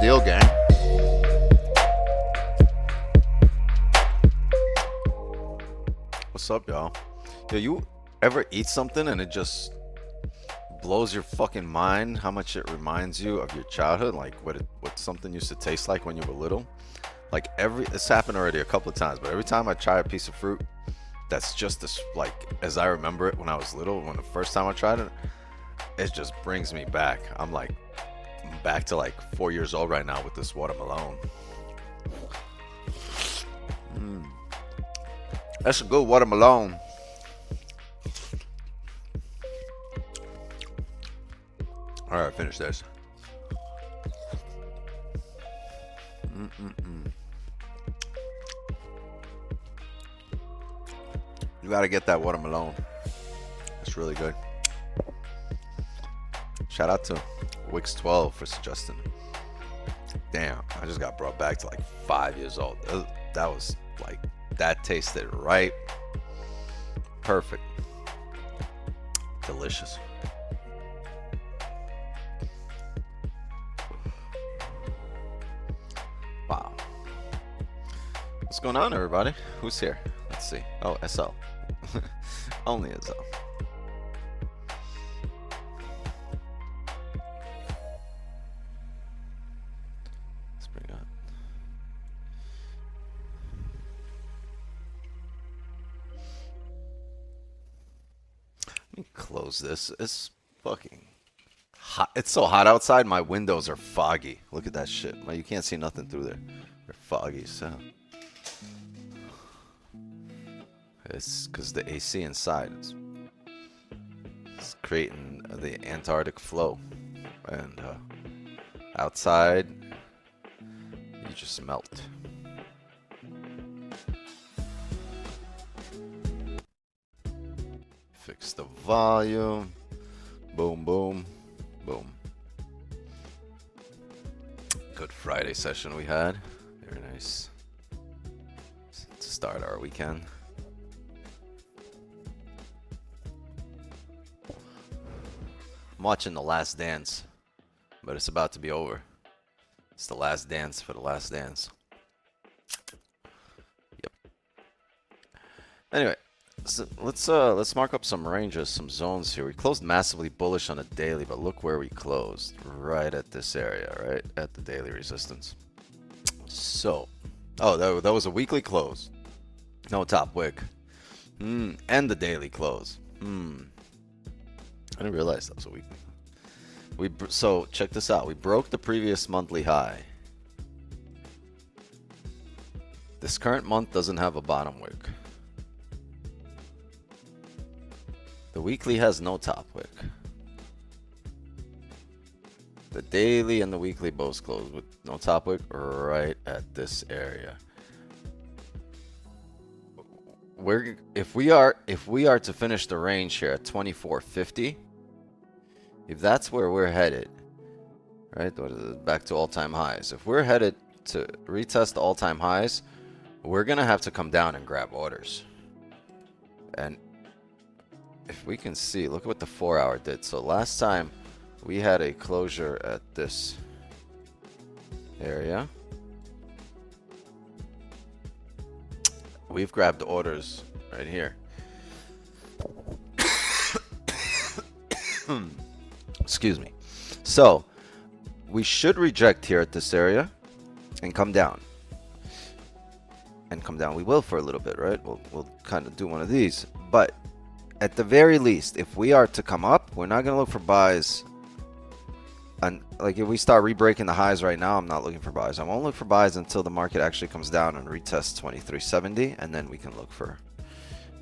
deal, gang. What's up, y'all? Yo, you ever eat something and it just blows your fucking mind how much it reminds you of your childhood, like what something used to taste like when you were little? Like it's happened already a couple of times, but every time I try a piece of fruit that's just as like as I remember it when I was little, when the first time I tried it, it just brings me back. I'm back to like 4 years old right now with this watermelon. That's a good watermelon. All right, finish this. You gotta get that watermelon. It's really good. Shout out to Wix12 for suggesting it. Damn, I just got brought back to like 5 years old. That was like, that tasted right. Perfect. Delicious. Wow. What's going on, everybody? Who's here? Let's see. Oh, SL. Only SL. Let's bring up. Let me close this. It's fucking hot. It's so hot outside. My windows are foggy. Look at that shit. Well, you can't see nothing through there. They're foggy, so. It's because the AC inside is creating the Antarctic flow, and outside you just melt. Fix the volume. Boom, boom, boom. Good Friday session we had. Very nice. start our weekend. I'm watching The Last Dance, but it's about to be over. It's the last dance for The Last Dance. Yep. Anyway, so let's mark up some ranges, some zones here. We closed massively bullish on a daily, but look where we closed. Right at this area, right at the daily resistance. So, oh, that was a weekly close. No top wick. And the daily close. I didn't realize that was a weekly. So check this out. We broke the previous monthly high. This current month doesn't have a bottom wick. The weekly has no top wick. The daily and the weekly both close with no top wick right at this area. If we are to finish the range here at 2450, if that's where we're headed, right, back to all-time highs. If we're headed to retest the all-time highs, we're gonna have to come down and grab orders. And if we can see, look at what the 4-hour did. So last time we had a closure at this area. We've grabbed orders right here. Excuse me. So we should reject here at this area and come down. And come down. We will for a little bit, right? We'll kind of do one of these. But at the very least, if we are to come up, we're not going to look for buys. And like if we start re-breaking the highs right now, I'm not looking for buys. I won't look for buys until the market actually comes down and retests 2370, and then we can look for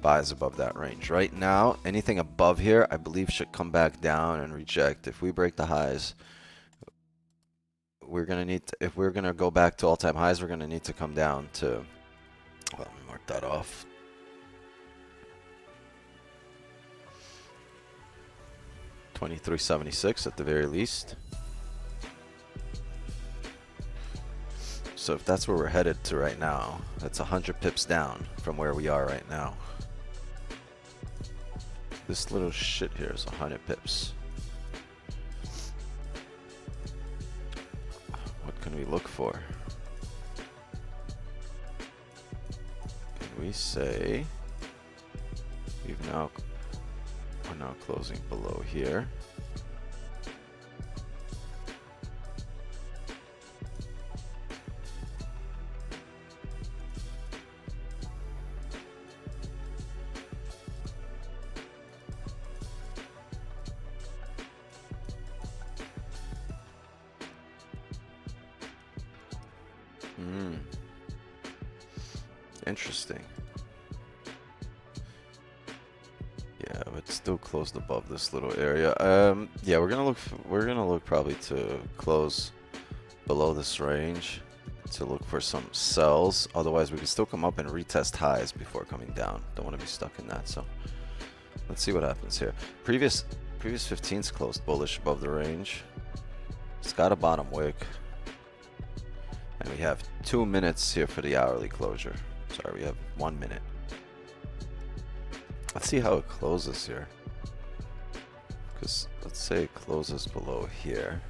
buys above that range. Right now, anything above here, I believe, should come back down and reject. If we break the highs, we're gonna need to, if we're gonna go back to all-time highs, we're gonna need to come down to, well, let me mark that off. $23.76 at the very least. So if that's where we're headed to right now, that's 100 pips down from where we are right now. This little shit here is 100 pips. What can we look for? Can we say we're now closing below here. Interesting. Yeah, but still closed above this little area. Yeah, we're gonna look probably to close below this range to look for some sells. Otherwise, we can still come up and retest highs before coming down. Don't want to be stuck in that. So let's see what happens here. Previous 15s closed bullish above the range. It's got a bottom wick. And we have 2 minutes here for the hourly closure. Sorry, we have 1 minute. Let's see how it closes here. Because let's say it closes below here.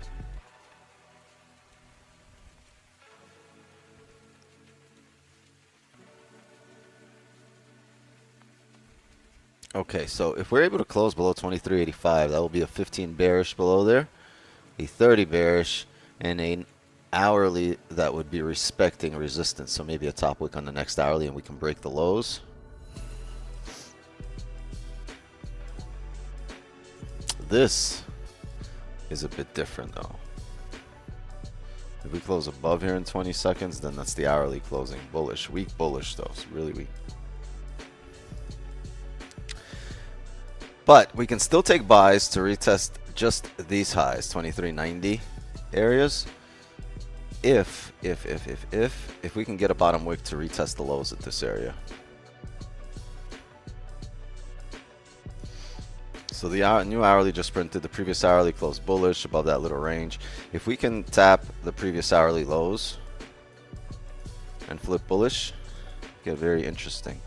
Okay, so if we're able to close below 23.85, that will be a 15 bearish below there, a 30 bearish, and an hourly that would be respecting resistance. So maybe a top wick on the next hourly and we can break the lows. This is a bit different though. If we close above here in 20 seconds, then that's the hourly closing bullish. Weak bullish though, it's really weak. But we can still take buys to retest just these highs, 2390 areas. If we can get a bottom wick to retest the lows at this area. So the new hourly just printed. The previous hourly closed bullish above that little range. If we can tap the previous hourly lows and flip bullish, Get very interesting.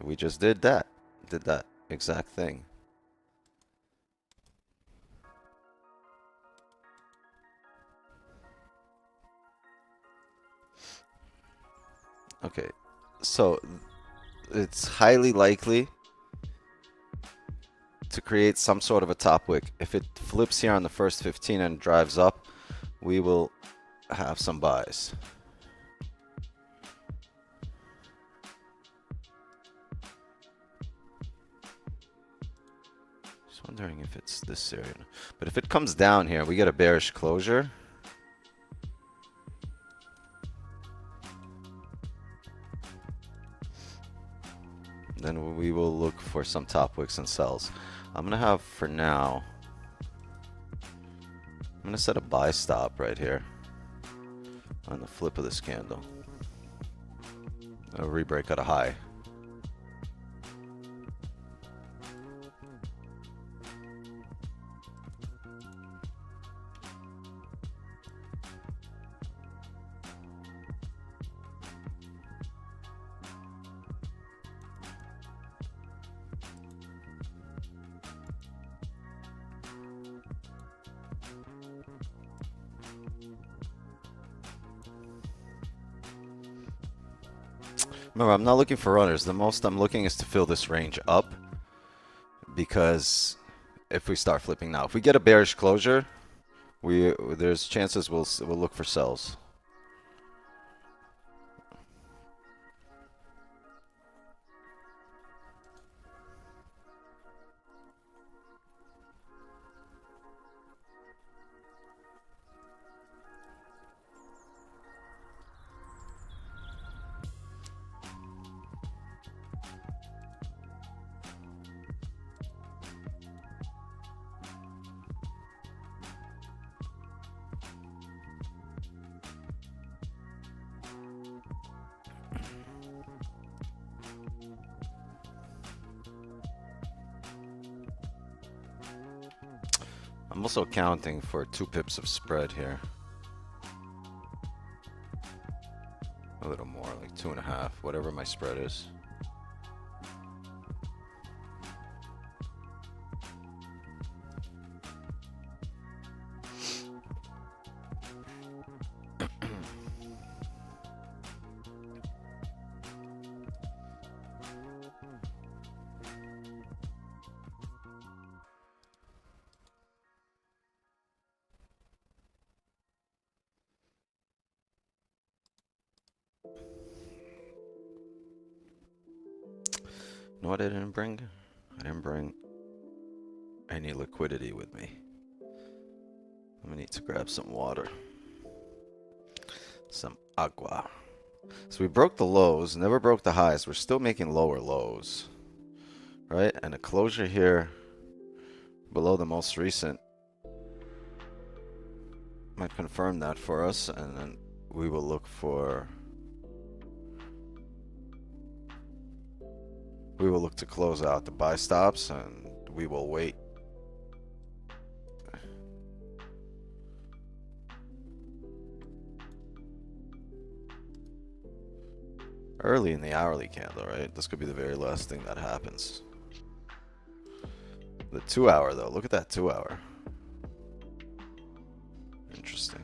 We just did that exact thing. Okay, so it's highly likely to create some sort of a top wick. If it flips here on the first 15 and drives up, we will have some buys. Just wondering if it's this area. But if it comes down here, we get a bearish closure. Then we will look for some top wicks and sells. I'm gonna have, for now, I'm gonna set a buy stop right here on the flip of this candle. A rebreak at a high. Remember, I'm not looking for runners. The most I'm looking is to fill this range up, because if we start flipping now, if we get a bearish closure, there's chances we'll look for sells. I'm also counting for 2 pips of spread here. A little more, like 2.5, whatever my spread is. You know what I didn't bring? I didn't bring any liquidity with me. I'm gonna need to grab some water. Some agua. So we broke the lows, never broke the highs. We're still making lower lows, right? And a closure here below the most recent might confirm that for us, and then we will look to close out the buy stops, and we will wait. Early in the hourly candle, right? This could be the very last thing that happens. The 2 hour though, look at that 2 hour. Interesting.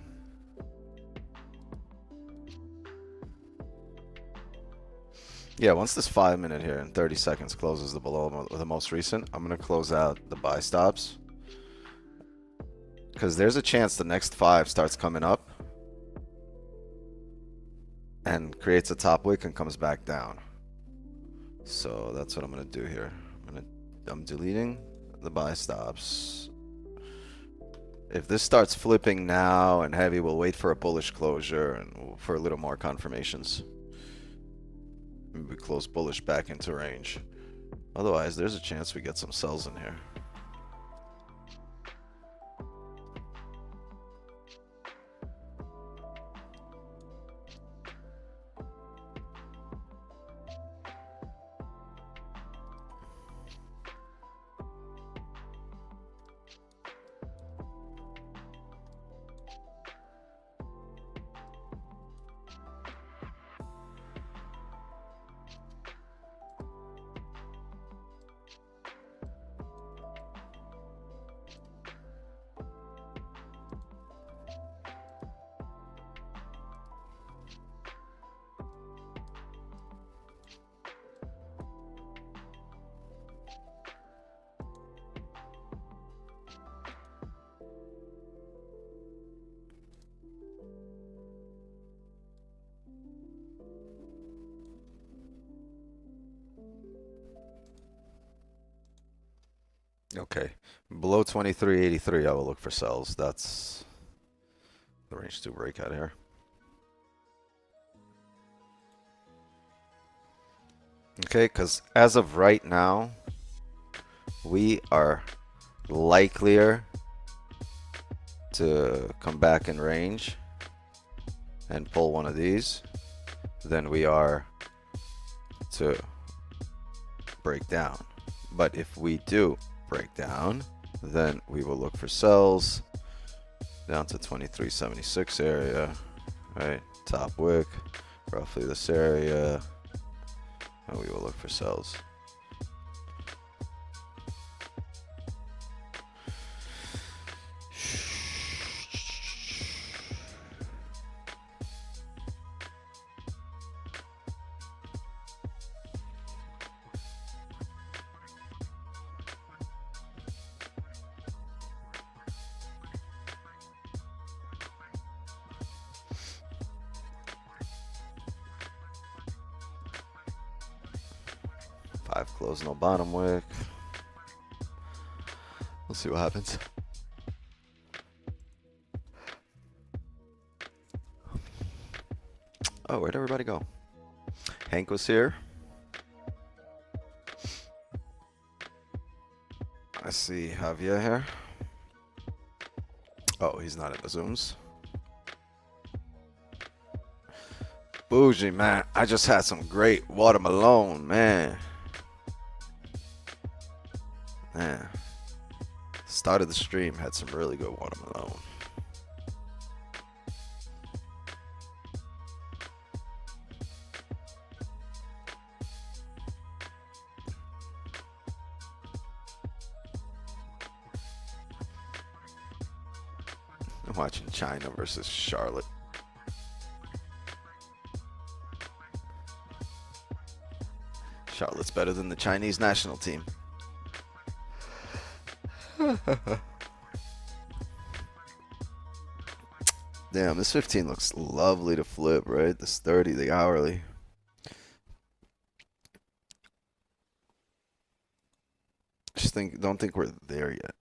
Yeah, once this 5 minute here in 30 seconds closes the below the most recent, I'm going to close out the buy stops. Because there's a chance the next 5 starts coming up and creates a top wick and comes back down. So that's what I'm going to do here. I'm deleting the buy stops. If this starts flipping now and heavy, we'll wait for a bullish closure and for a little more confirmations. Maybe close bullish back into range. Otherwise, there's a chance we get some sells in here. Okay. Below 23.83, I will look for sells. That's the range to break out here. Okay, because as of right now, we are likelier to come back in range and pull one of these than we are to break down. But if we do break down, then we will look for sells down to 23.76 area, right? Top wick, roughly this area, and we will look for sells. Five close, no bottom wick. We'll see what happens. Oh, where'd everybody go? Hank was here. I see Javier here. Oh, he's not in the Zooms. Bougie, man. I just had some great watermelon, man. Man. Started the stream, had some really good watermelon. I'm watching China versus Charlotte. Charlotte's better than the Chinese national team. Damn, this 15 looks lovely to flip, right? This 30, the hourly. Just don't think we're there yet.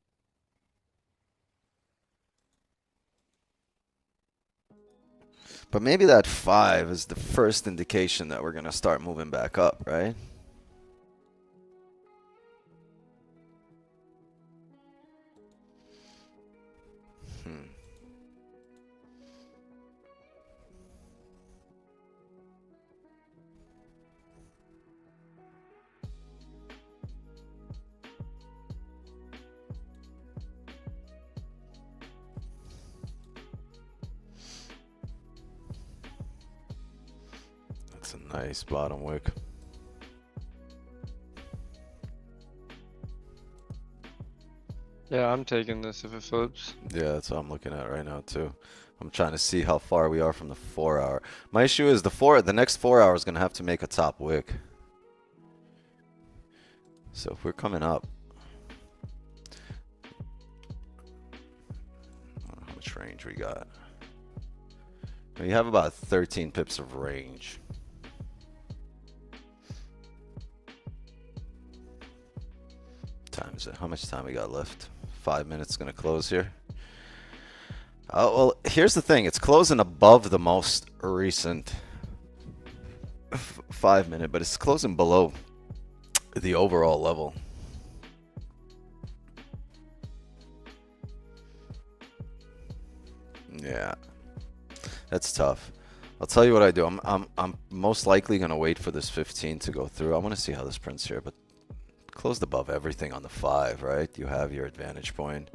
But maybe that 5 is the first indication that we're going to start moving back up, right? That's a nice bottom wick. Yeah, I'm taking this if it flips. Yeah, that's what I'm looking at right now too. I'm trying to see how far we are from the 4 hour. My issue is the next 4 hours is gonna have to make a top wick. So if we're coming up, I don't know how much range we got. We have about 13 pips of range. Time is it? How much time we got left? 5 minutes gonna close here. Oh, well, here's the thing. It's closing above the most recent 5 minute, but it's closing below the overall level. Yeah, that's tough. I'll tell you what I do. I'm most likely gonna wait for this 15 to go through. I want to see how this prints here, but closed above everything on the 5, right? You have your advantage point.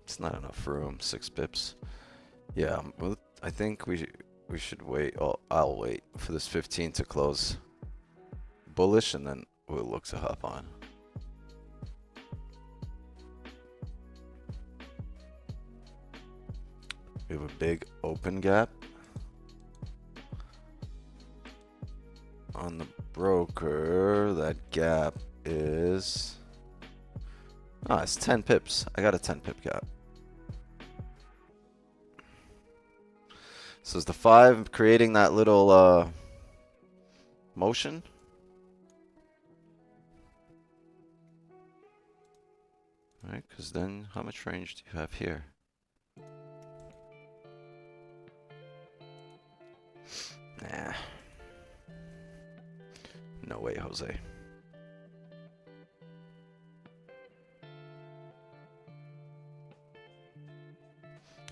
It's not enough room. 6 pips. Yeah, well, I think we should wait. Oh, I'll wait for this 15 to close bullish, and then we'll look to hop on. We have a big open gap on the broker. That gap is it's 10 pips. I got a 10 pip gap. So is the 5 creating that little motion? Alright, because then how much range do you have here? Nah. No way, Jose.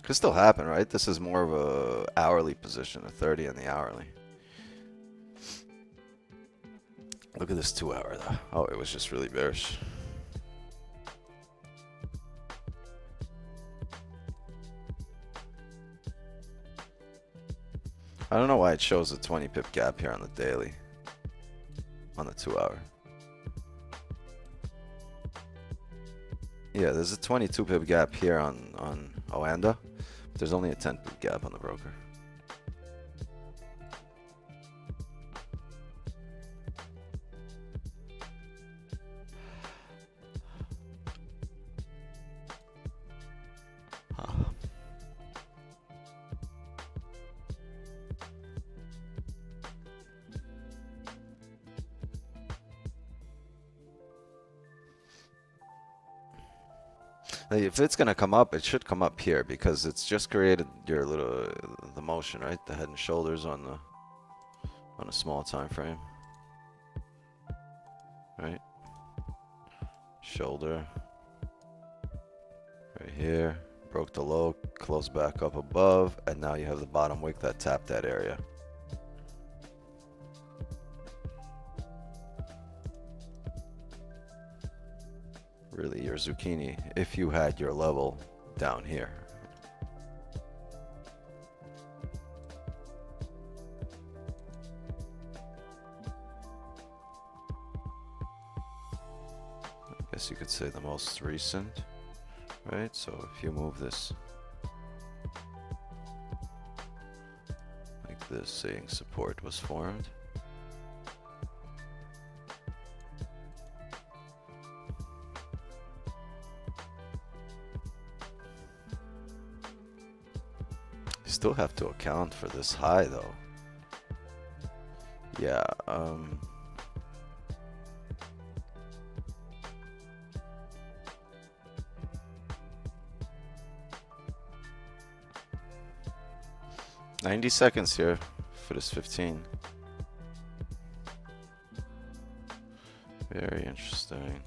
Could still happen, right? This is more of a hourly position, a 30 in the hourly. Look at this 2 hour though. Oh, it was just really bearish. I don't know why it shows a 20 pip gap here on the daily. On the 2 hour. Yeah, there's a 22 pip gap here on Oanda. But there's only a 10 pip gap on the broker. If it's gonna come up, it should come up here because it's just created your little the motion, right? The head and shoulders on a small time frame, right? Shoulder right here, broke the low, closed back up above, and now you have the bottom wick that tapped that area. Really your zucchini if you had your level down here. I guess you could say the most recent, right? So if you move this like this, saying support was formed. Still have to account for this high though. Yeah, 90 seconds here for this 15. Very interesting.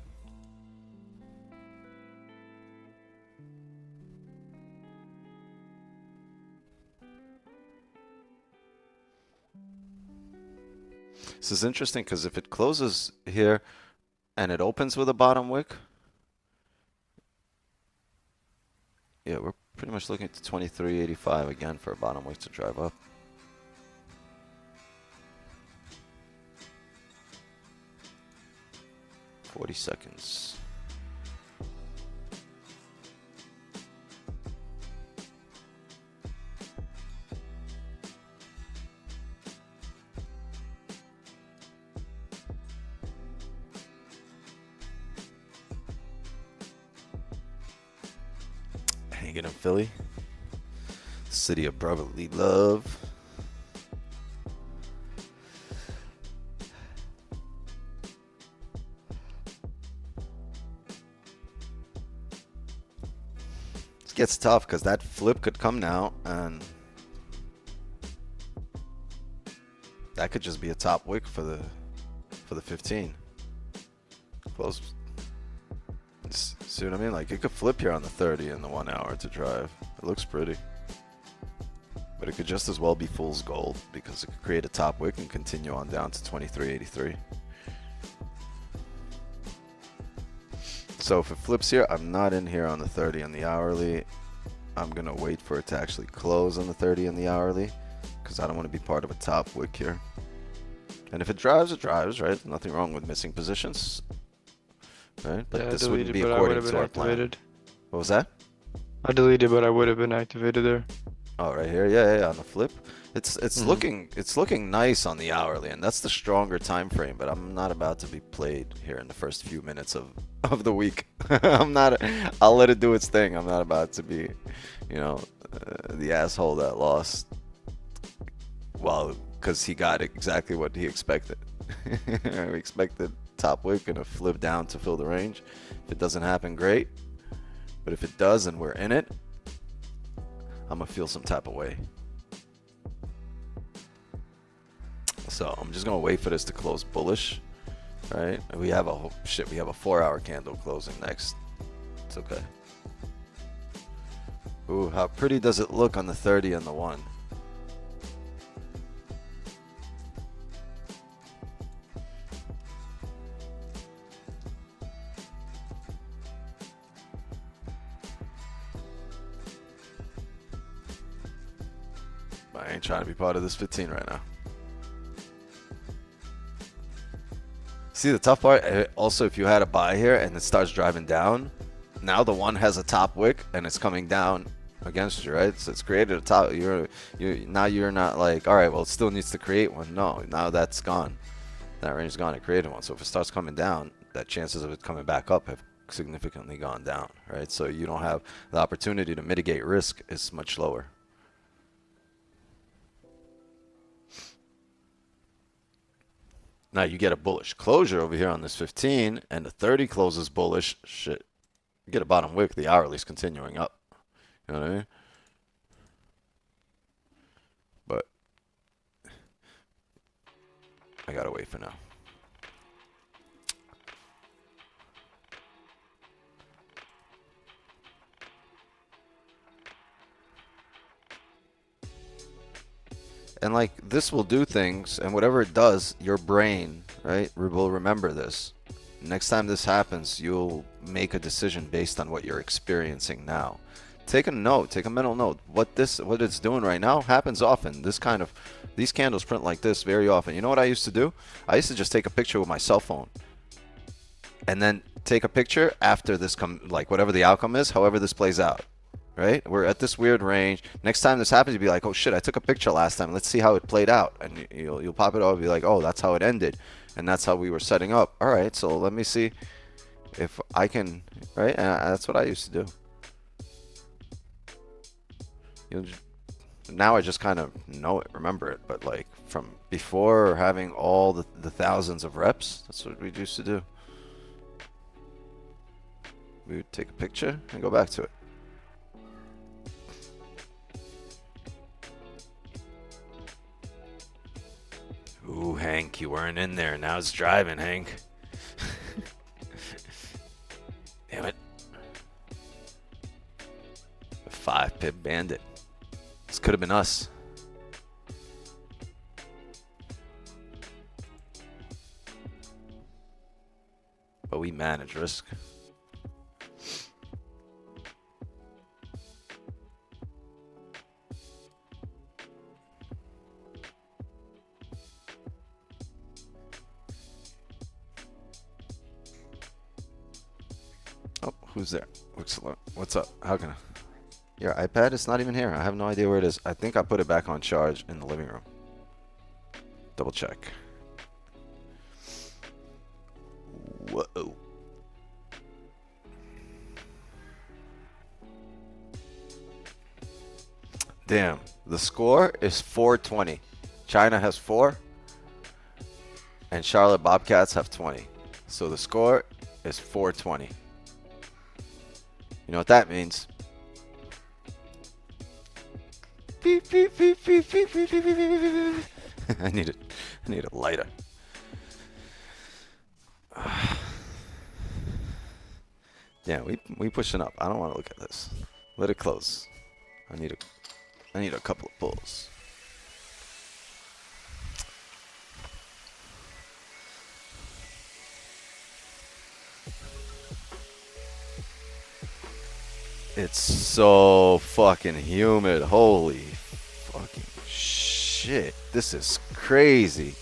This is interesting because if it closes here and it opens with a bottom wick, yeah, we're pretty much looking at 23.85 again for a bottom wick to drive up. "40 seconds. Hanging in Philly, city of brotherly love. It gets tough because that flip could come now, and that could just be a top wick for the 15. Close. See what I mean? Like, it could flip here on the 30 and the 1 hour to drive. It looks pretty. But it could just as well be fool's gold because it could create a top wick and continue on down to 23.83. So if it flips here, I'm not in here on the 30 and the hourly. I'm going to wait for it to actually close on the 30 and the hourly because I don't want to be part of a top wick here. And if it drives, it drives, right? Nothing wrong with missing positions. Right? But Yeah, this I wouldn't deleted, be but I according would have to been our plan. activated. What was that? I deleted, but I would have been activated there. Oh, right here, yeah, on the flip. It's looking nice on the hourly, and that's the stronger time frame. But I'm not about to be played here in the first few minutes of the week. I'm not. I'll let it do its thing. I'm not about to be, you know, the asshole that lost Well, because he got exactly what he expected. We expected top wick and a flip down to fill the range. If it doesn't happen, great. But if it does and we're in it, I'm gonna feel some type of way. So I'm just gonna wait for this to close bullish. Right? We have a we have a 4-hour candle closing next. It's okay. Ooh, how pretty does it look on the 30 and the 1? I ain't trying to be part of this 15 right now. See, the tough part, also, if you had a buy here and it starts driving down, now the 1 has a top wick and it's coming down against you, right? So it's created a top. Now you're not like, all right, well, it still needs to create one. No, now that's gone. That range is gone. It created one. So if it starts coming down, that chances of it coming back up have significantly gone down, right? So you don't have the opportunity to mitigate risk is much lower. Now you get a bullish closure over here on this 15, and the 30 closes bullish. Shit, you get a bottom wick. The hourly's continuing up. You know what I mean? But I gotta wait for now. And like this will do things, and whatever it does, your brain, right, will remember this. Next time this happens, you'll make a decision based on what you're experiencing now. Take a note, take a mental note. What it's doing right now happens often. These candles print like this very often. You know what I used to do? I used to just take a picture with my cell phone, and then take a picture after this like whatever the outcome is, however this plays out. Right? We're at this weird range. Next time this happens, you'll be like, oh shit, I took a picture last time. Let's see how it played out. And you'll pop it over and be like, oh, that's how it ended. And that's how we were setting up. All right, so let me see if I can, right? And that's what I used to do. Now I just kind of know it, remember it. But like from before having all the thousands of reps, that's what we used to do. We would take a picture and go back to it. Ooh, Hank, you weren't in there. Now it's driving, Hank. Damn it. A 5-pip bandit. This could have been us. But we manage risk. Oh, who's there? What's up? How can I? Your iPad is not even here. I have no idea where it is. I think I put it back on charge in the living room. Double check. Whoa. Damn. The score is 420. China has 4. And Charlotte Bobcats have 20. So the score is 420. You know what that means? Beep, beep, beep, beep, beep, beep, beep, beep, beep. I need a lighter. Yeah, we pushing up. I don't want to look at this. Let it close. I need a couple of pulls. It's so fucking humid. Holy fucking shit. This is crazy.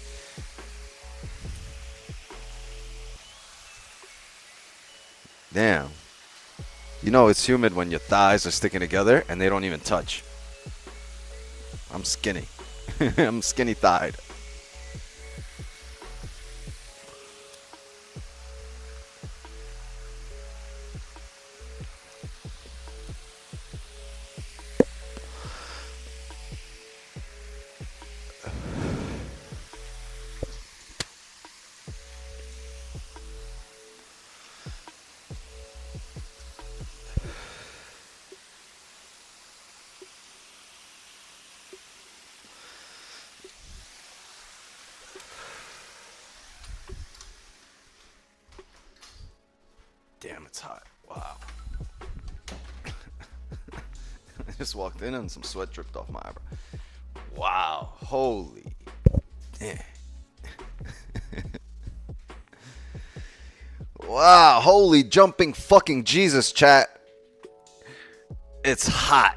Damn. You know it's humid when your thighs are sticking together and they don't even touch. I'm skinny. I'm skinny thighed. damn, it's hot. Wow. I just walked in and some sweat dripped off my eyebrow. Wow. Holy. Damn. Wow. Holy jumping fucking Jesus, chat. It's hot.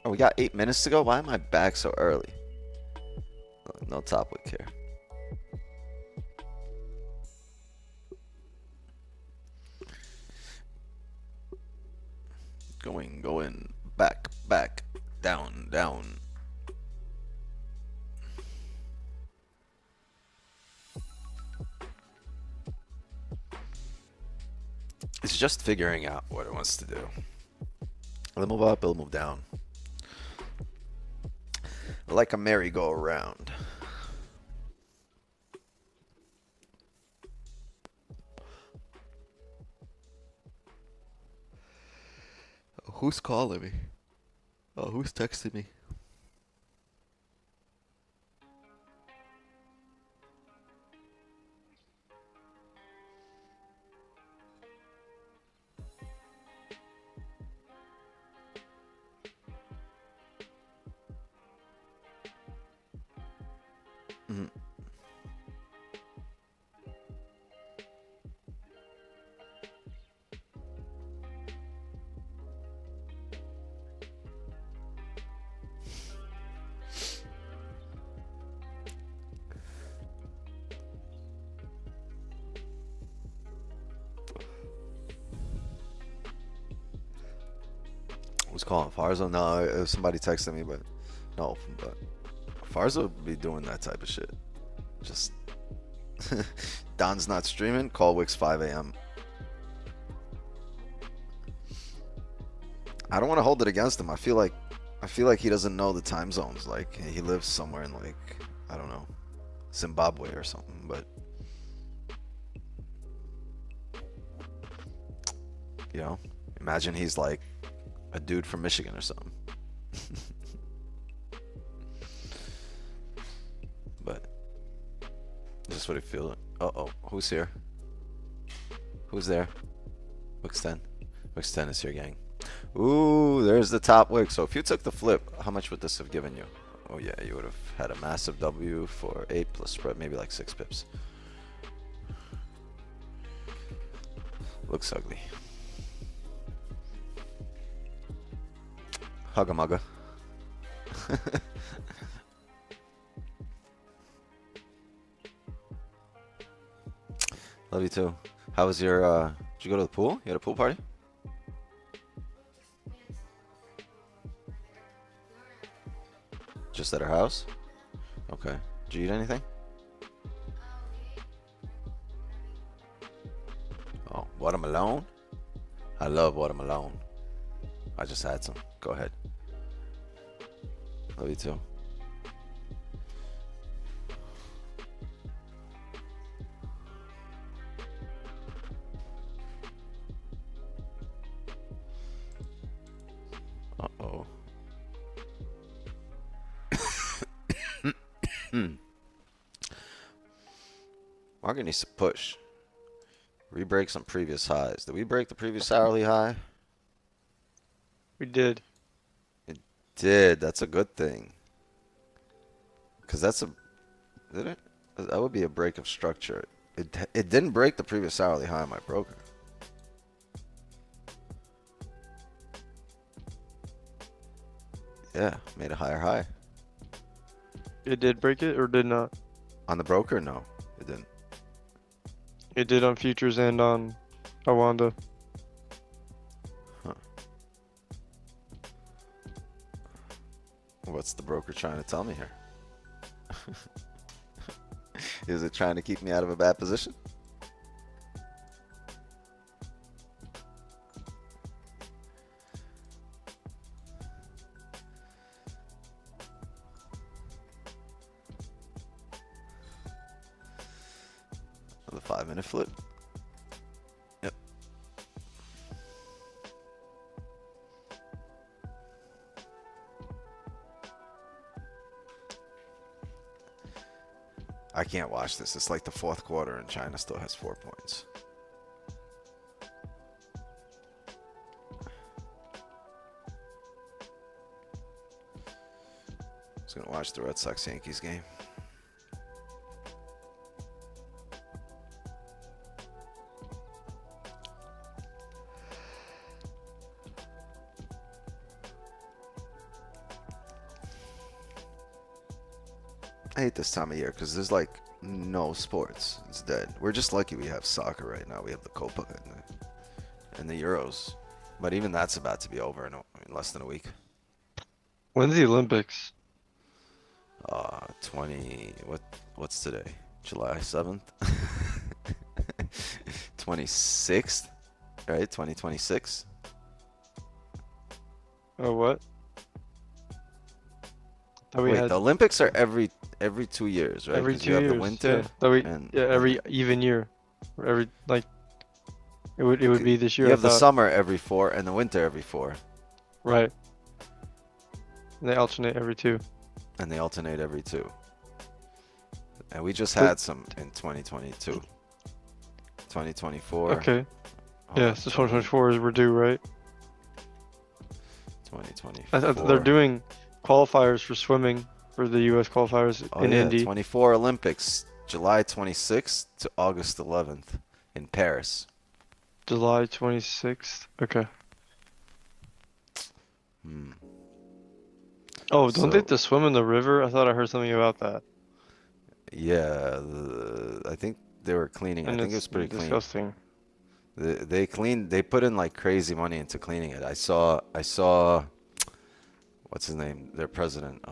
Oh, we got 8 minutes to go? Why am I back so early? No top wick here. Going, back, down. It's just figuring out what it wants to do. It'll move up, it'll move down. Like a merry-go-round. Who's calling me? Oh, who's texting me? Mm-hmm. Who's calling? Farzo? No, it was somebody texting me, but no. But Farzo would be doing that type of shit. Just Don's not streaming. Call Wix 5 a.m. I don't want to hold it against him. I feel like he doesn't know the time zones. Like he lives somewhere in like I don't know, Zimbabwe or something. But you know, imagine he's like a dude from Michigan or something. But just what I feel. Uh-oh, who's here? Who's there? Wix 10. Wix 10 is here, gang. Ooh, there's the top wick. So if you took the flip, how much would this have given you? Oh yeah, you would have had a massive W for 8 plus spread, maybe like 6 pips. Looks ugly. Hugga mugga. Love you too. How was your did you go to the pool? You had a pool party? Just at her house? Okay. Did you eat anything? Oh, watermelon? I love watermelon. I just had some. Go ahead. Love you too. Uh-oh. Market needs to push. Re-break some previous highs. Did we break the previous hourly high? We did. It did. That's a good thing. Because that's a... Did it? That would be a break of structure. It didn't break the previous hourly high on my broker. Yeah, made a higher high. It did break it or did not? On the broker? No, it didn't. It did on futures and on Awanda. Huh. What's the broker trying to tell me here? Is it trying to keep me out of a bad position? The 5-minute flip. Yep. I can't watch this. It's like the fourth quarter and China still has 4 points. I was gonna watch the Red Sox Yankees game. I hate this time of year because there's like no sports. It's dead. We're just lucky we have soccer right now. We have the Copa and the Euros. But even that's about to be over in less than a week. When's the Olympics? What's today? July 7th? 26th? Right? 2026? Oh, what? Wait, the Olympics are every 2 years, right? Every 'Cause 2 you have years. the winter. Yeah, every even year. Every like it would be this year. You have I the thought. summer every 4 and the winter every 4. Right. And they alternate every 2. And they alternate every 2. And we just had some in 2022. 2024. Okay. Yeah, so 2024 is we're due, right? 2024. They're doing qualifiers for swimming for the U.S. qualifiers in Indy. 24 Olympics, July 26th to August 11th in Paris. July 26th. Okay. Oh, don't they have to swim in the river? I thought I heard something about that. Yeah, I think they were cleaning. And I think it was pretty disgusting. clean. They cleaned. They put in like crazy money into cleaning it. I saw. What's his name? Their president.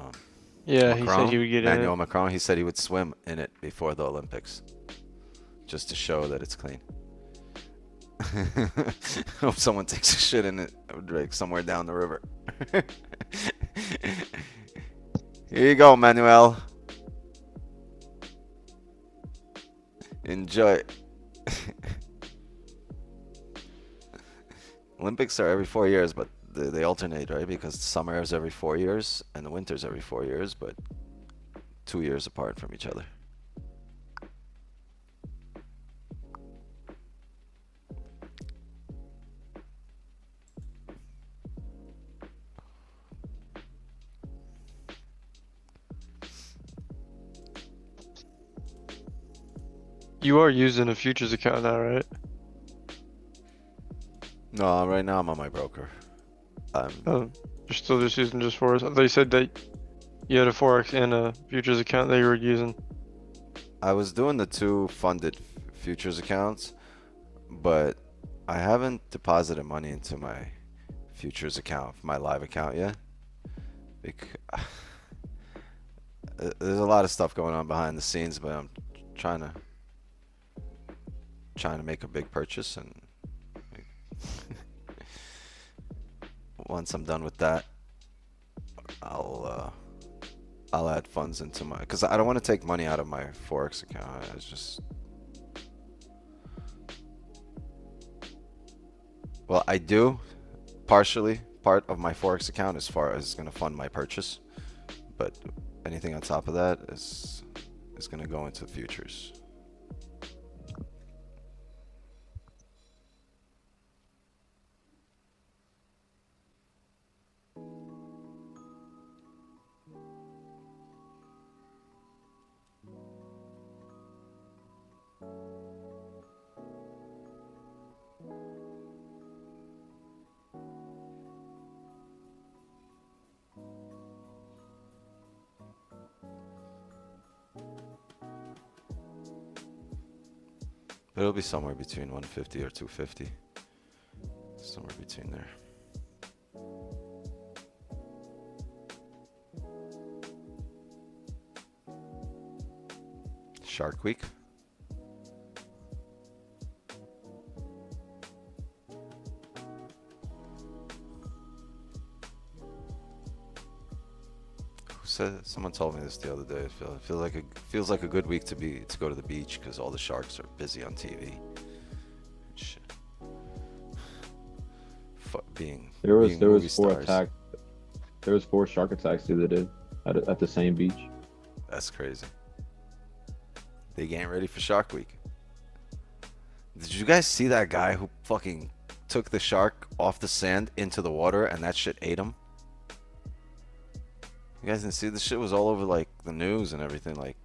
Yeah, Macron, he said he would get Emmanuel in it. Macron. He said he would swim in it before the Olympics, just to show that it's clean. Hope someone takes a shit in it, like somewhere down the river. Here you go, Manuel. Enjoy. Olympics are every 4 years, but they alternate, right? Because summer is every 4 years and the winter's every 4 years, but 2 years apart from each other. You are using a futures account now, right? No, right now I'm on my broker. You're still just using just Forex. I thought you said that you had a Forex and a futures account that you were using. I was doing the 2 funded futures accounts, but I haven't deposited money into my futures account, my live account yet. There's a lot of stuff going on behind the scenes, but I'm trying to make a big purchase, and once I'm done with that, I'll add funds into my, because I don't want to take money out of my Forex account. It's just, well, I do partially. Part of my Forex account as far as going to fund my purchase, but anything on top of that is going to go into futures. It'll be somewhere between 150 or 250. Somewhere between there. Shark Week. Someone told me this the other day. It feels like a good week to go to the beach because all the sharks are busy on TV. Shit. There was movie 4 stars. attacks. There was 4 shark attacks the other day at the same beach. That's crazy. They getting ready for Shark Week. Did you guys see that guy who fucking took the shark off the sand into the water and that shit ate him? You guys didn't see this shit was all over like the news and everything like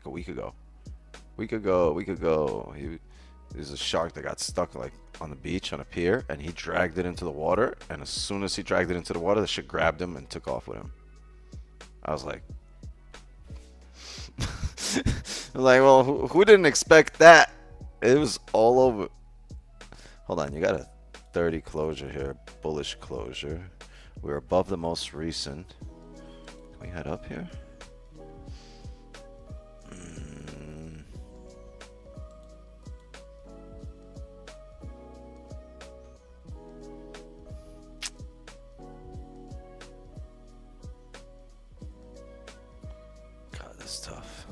a week ago. Week ago. There's a shark that got stuck like on the beach on a pier and he dragged it into the water, and as soon as he dragged it into the water, the shit grabbed him and took off with him. I was like well, who didn't expect that? It was all over. Hold on, you got a 30 closure here, bullish closure. We're above the most recent. Can we head up here? God, this is tough.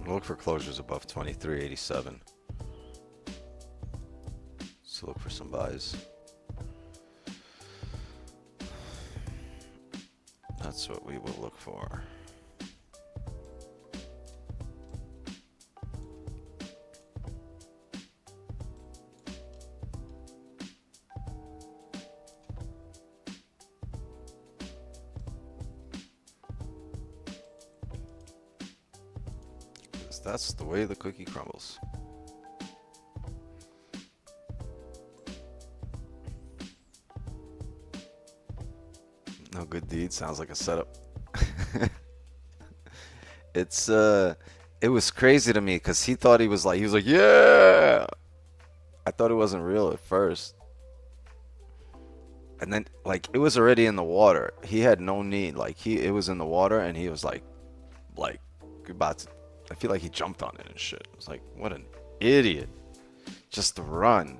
Look for closures above 23.87. So look for some buys. That's what we will look for. That's the way the cookie crumbles. No good deed sounds like a setup. It was crazy to me because he thought he was like, yeah. I thought it wasn't real at first. And then like it was already in the water. He had no need. Like it was in the water and he was like about to, I feel like he jumped on it and shit. I was like, what an idiot. Just run.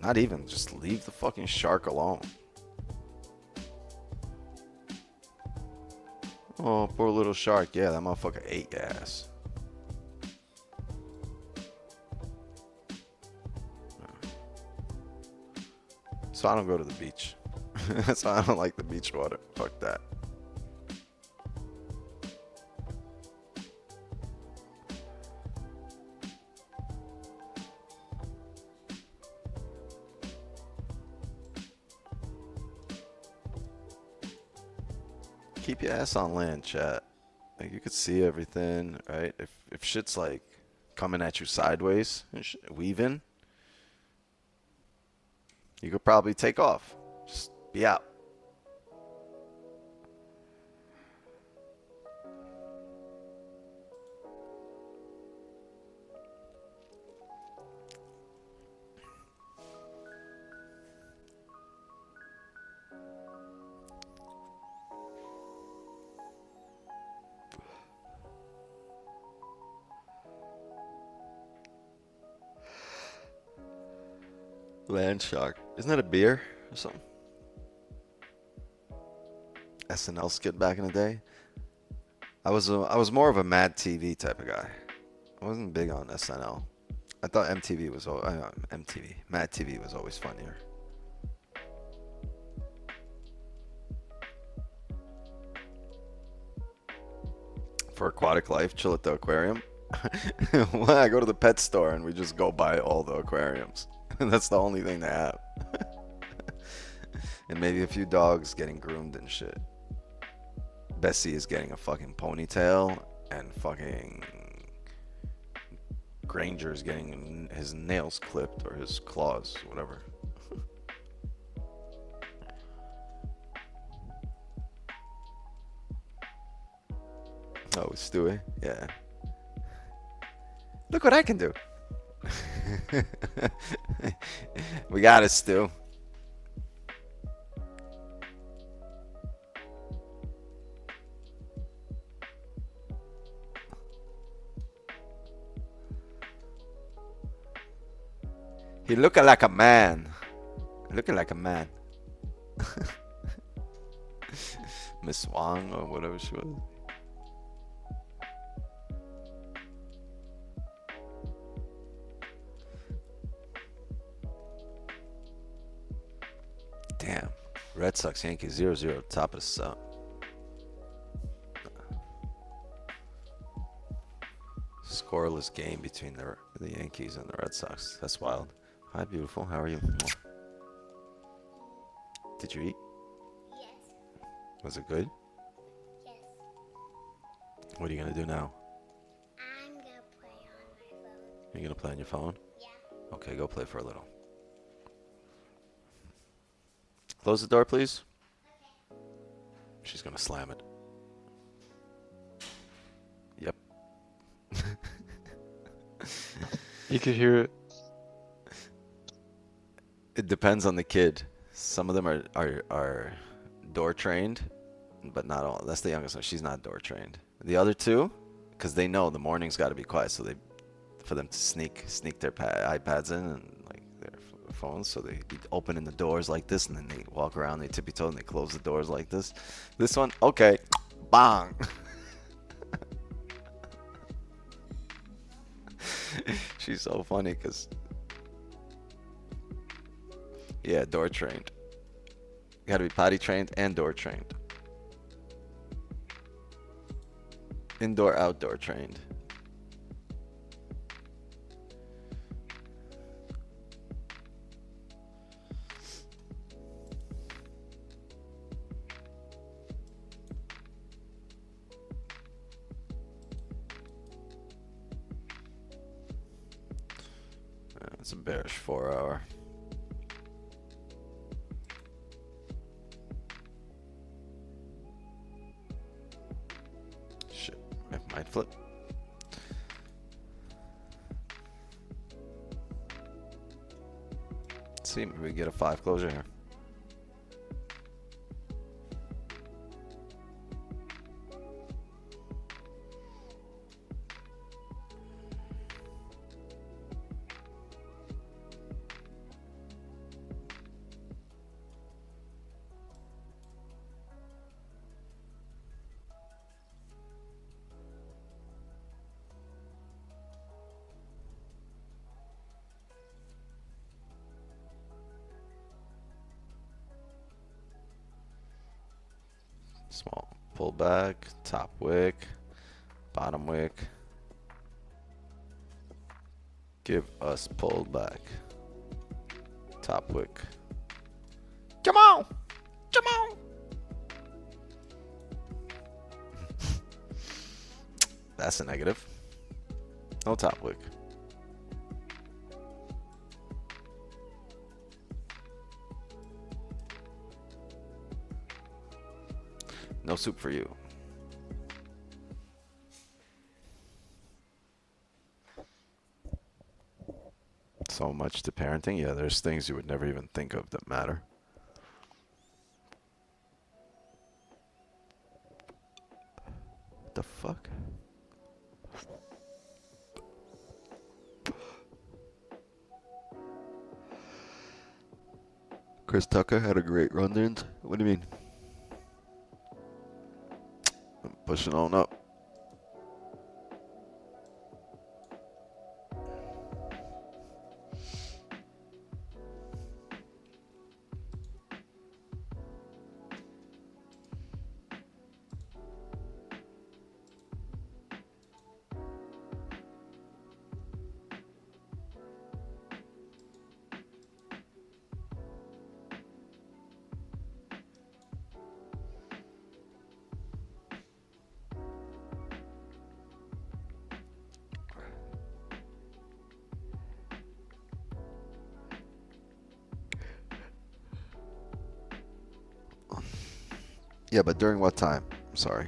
Not even, just leave the fucking shark alone. Oh, poor little shark. Yeah, that motherfucker ate your ass. So I don't go to the beach. That's why I don't like the beach water. Fuck that. Keep your ass on land, chat. Like you could see everything, right? If shit's like coming at you sideways and weaving, you could probably take off. Just be out. Land shark. Isn't that a beer or something? SNL skit back in the day. I was more of a Mad TV type of guy. I wasn't big on SNL. I thought MTV was Mad TV was always funnier. For aquatic life, chill at the aquarium. Well, I go to the pet store and we just go buy all the aquariums. That's the only thing they have. And maybe a few dogs getting groomed and shit. Bessie is getting a fucking ponytail, and fucking Granger's getting his nails clipped or his claws, whatever. Oh, Stewie. Yeah. Look what I can do. We got it, Stu. He looking like a man. Looking like a man. Miss Wang or whatever she was. Damn. Red Sox Yankees 0-0 top us up. Scoreless game between the Yankees and the Red Sox. That's wild. Hi, beautiful. How are you? Did you eat? Yes. Was it good? Yes. What are you gonna do now? I'm gonna play on my phone. Are you gonna play on your phone? Yeah. Okay, go play for a little. Close the door, please. Okay. She's gonna slam it. Yep. You could hear it. It depends on the kid. Some of them are door trained, but not all. That's the youngest one. She's not door trained. The other two, because they know the morning's got to be quiet, so they, for them to sneak their iPads in and like their phones, so they be opening the doors like this, and then they walk around, they tippy toe, and they close the doors like this. This one, okay, bang. She's so funny because, yeah, door trained. You gotta be potty trained and door trained. Indoor, outdoor trained. It's a bearish 4 hour. Shit, it might flip. Let's see, maybe we get a 5 closure here. Small pullback, top wick, bottom wick. Give us pullback. Top wick. Come on! Come on! That's a negative. No top wick. No soup for you. So much to parenting. Yeah, there's things you would never even think of that matter. What the fuck? Chris Tucker had a great run. What do you mean? I'm pushing on up. Yeah, but during what time? Sorry.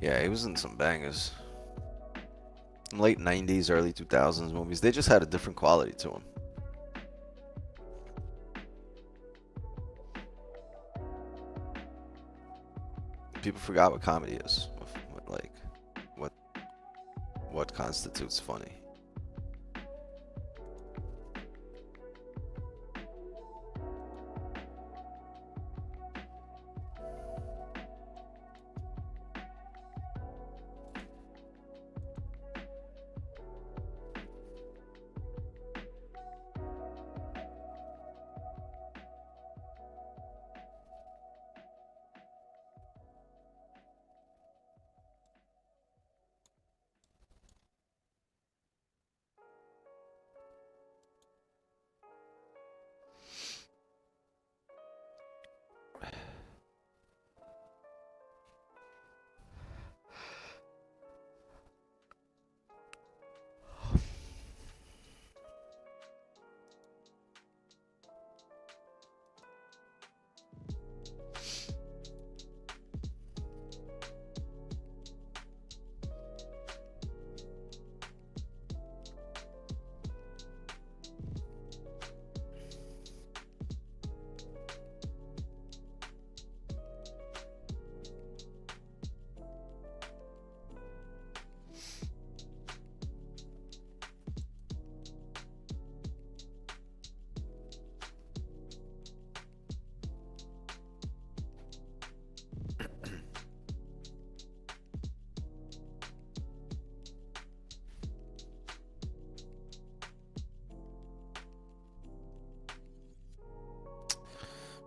Yeah, he was in some bangers. Late 90s, early 2000s movies. They just had a different quality to them. People forgot what comedy is. Like, what constitutes funny.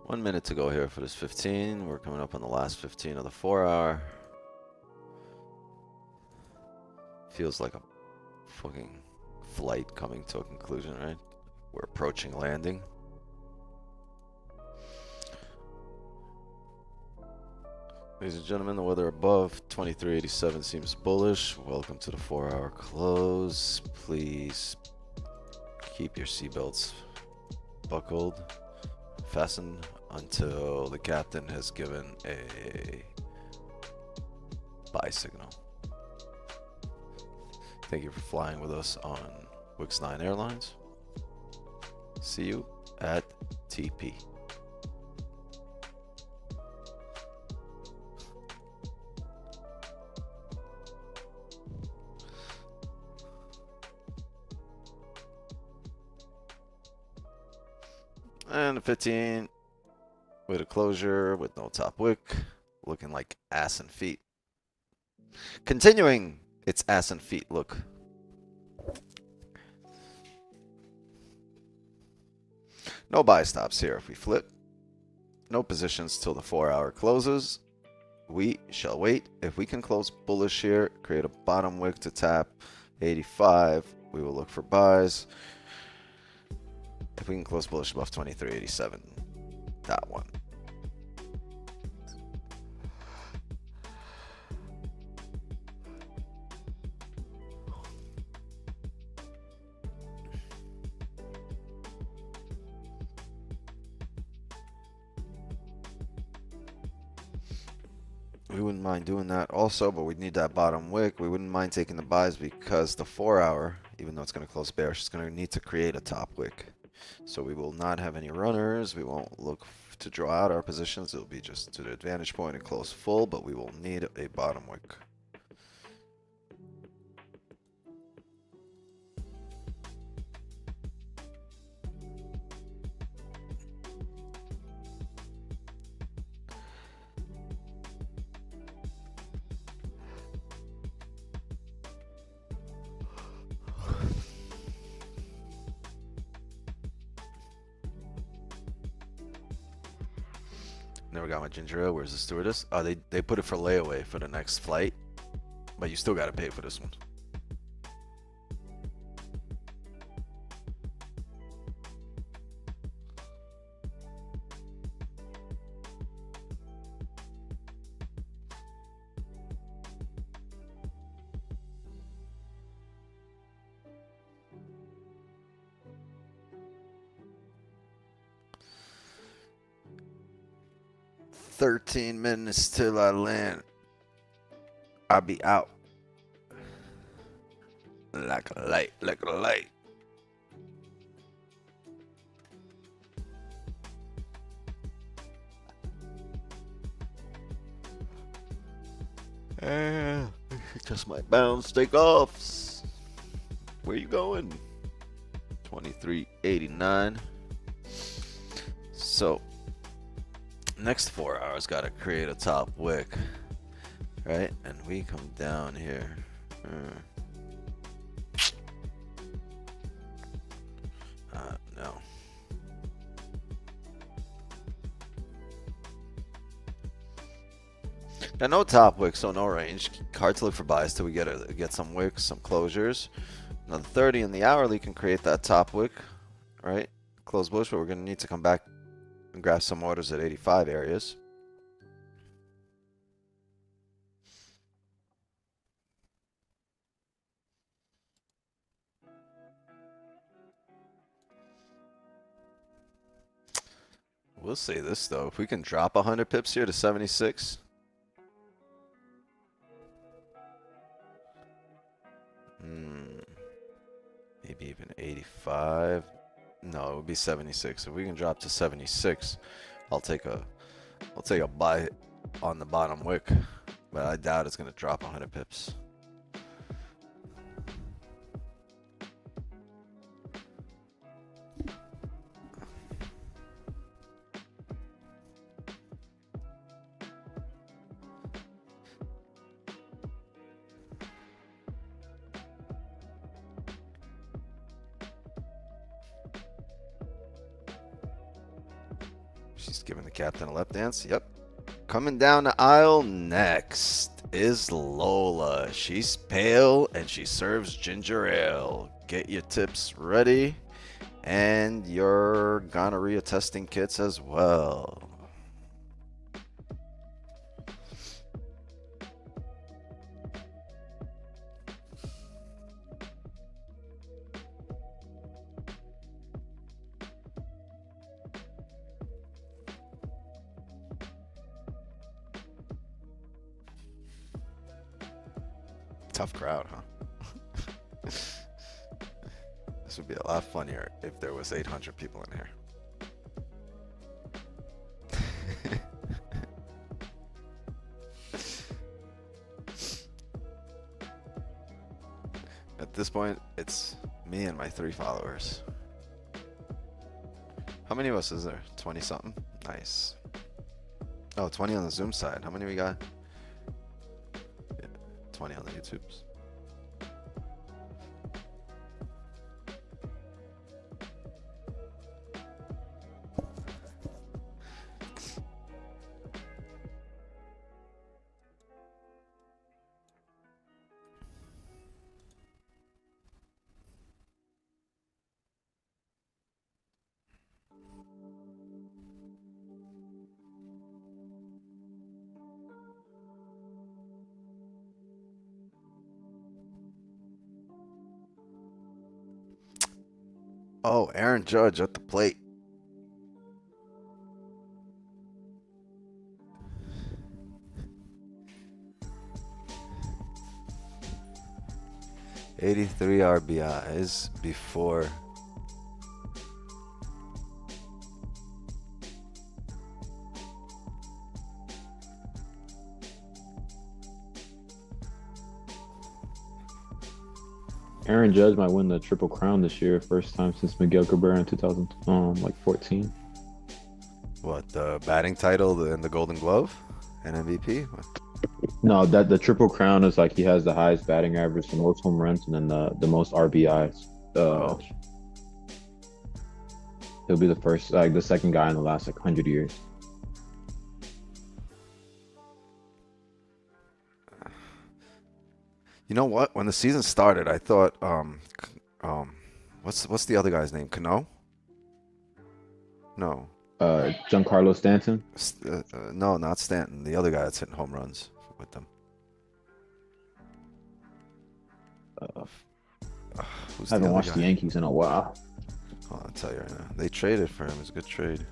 One minute to go here for this 15. We're coming up on the last 15 of the 4 hour. Feels like a fucking flight coming to a conclusion, right? We're approaching landing. Ladies and gentlemen, the weather above 2387 seems bullish. Welcome to the 4 hour close. Please keep your seatbelts buckled, fastened until the captain has given a buy signal. Thank you for flying with us on Wix9 Airlines. See you at TP. And a 15 with a closure with no top wick, looking like ass and feet. Continuing its ass and feet look. No buy stops here if we flip. No positions till the 4 hour closes. We shall wait. If we can close bullish here, create a bottom wick to tap 85, we will look for buys. If we can close bullish above 2387, that one. We wouldn't mind doing that also, but we need that bottom wick. We wouldn't mind taking the buys because the 4 hour, even though it's going to close bearish, it's going to need to create a top wick. So we will not have any runners. We won't look to draw out our positions. It'll be just to the advantage point and close full, but we will need a bottom wick. Never got my ginger ale. Where's the stewardess? Oh, they put it for layaway for the next flight, but you still got to pay for this one. "13 minutes till I land." I'll be out. Like a light, like a light. Just might bounce, take offs. Where you going? 23.89. So next 4 hours gotta create a top wick, right? And we come down here. No. Now no top wick, so no range. Hard to look for buys till we get some wicks, some closures. Another 30 in the hourly can create that top wick, right? Close bullish, but we're gonna need to come back and grab some orders at 85 areas. We'll say this though, if we can drop 100 pips here to 76. Maybe even 85. No, it would be 76. If we can drop to 76, I'll take a buy on the bottom wick, but I doubt it's gonna drop 100 pips. She's giving the captain a lap dance. Yep. Coming down the aisle next is Lola. She's pale and she serves ginger ale. Get your tips ready and your gonorrhea testing kits as well. Tough crowd, huh? This would be a lot funnier if there was 800 people in here. At this point, it's me and my 3 followers. How many of us is there? 20 something? Nice. Oh, 20 on the Zoom side. How many we got? 20 on the YouTubes. Oh, Aaron Judge at the plate. '83 RBIs before. Aaron Judge might win the Triple Crown this year, first time since Miguel Cabrera in 2014. What, the batting title and the Golden Glove and MVP? No, that the Triple Crown is like he has the highest batting average, the most home runs, and then the most RBIs. He'll be the first, like the second guy in the last 100 years. You know what? When the season started, I thought, what's the other guy's name? Cano? No. Giancarlo Stanton? No, not Stanton. The other guy that's hitting home runs with them. Who's I haven't other watched guy? the Yankees in a while. Oh, I'll tell you right now. They traded for him. It's a good trade.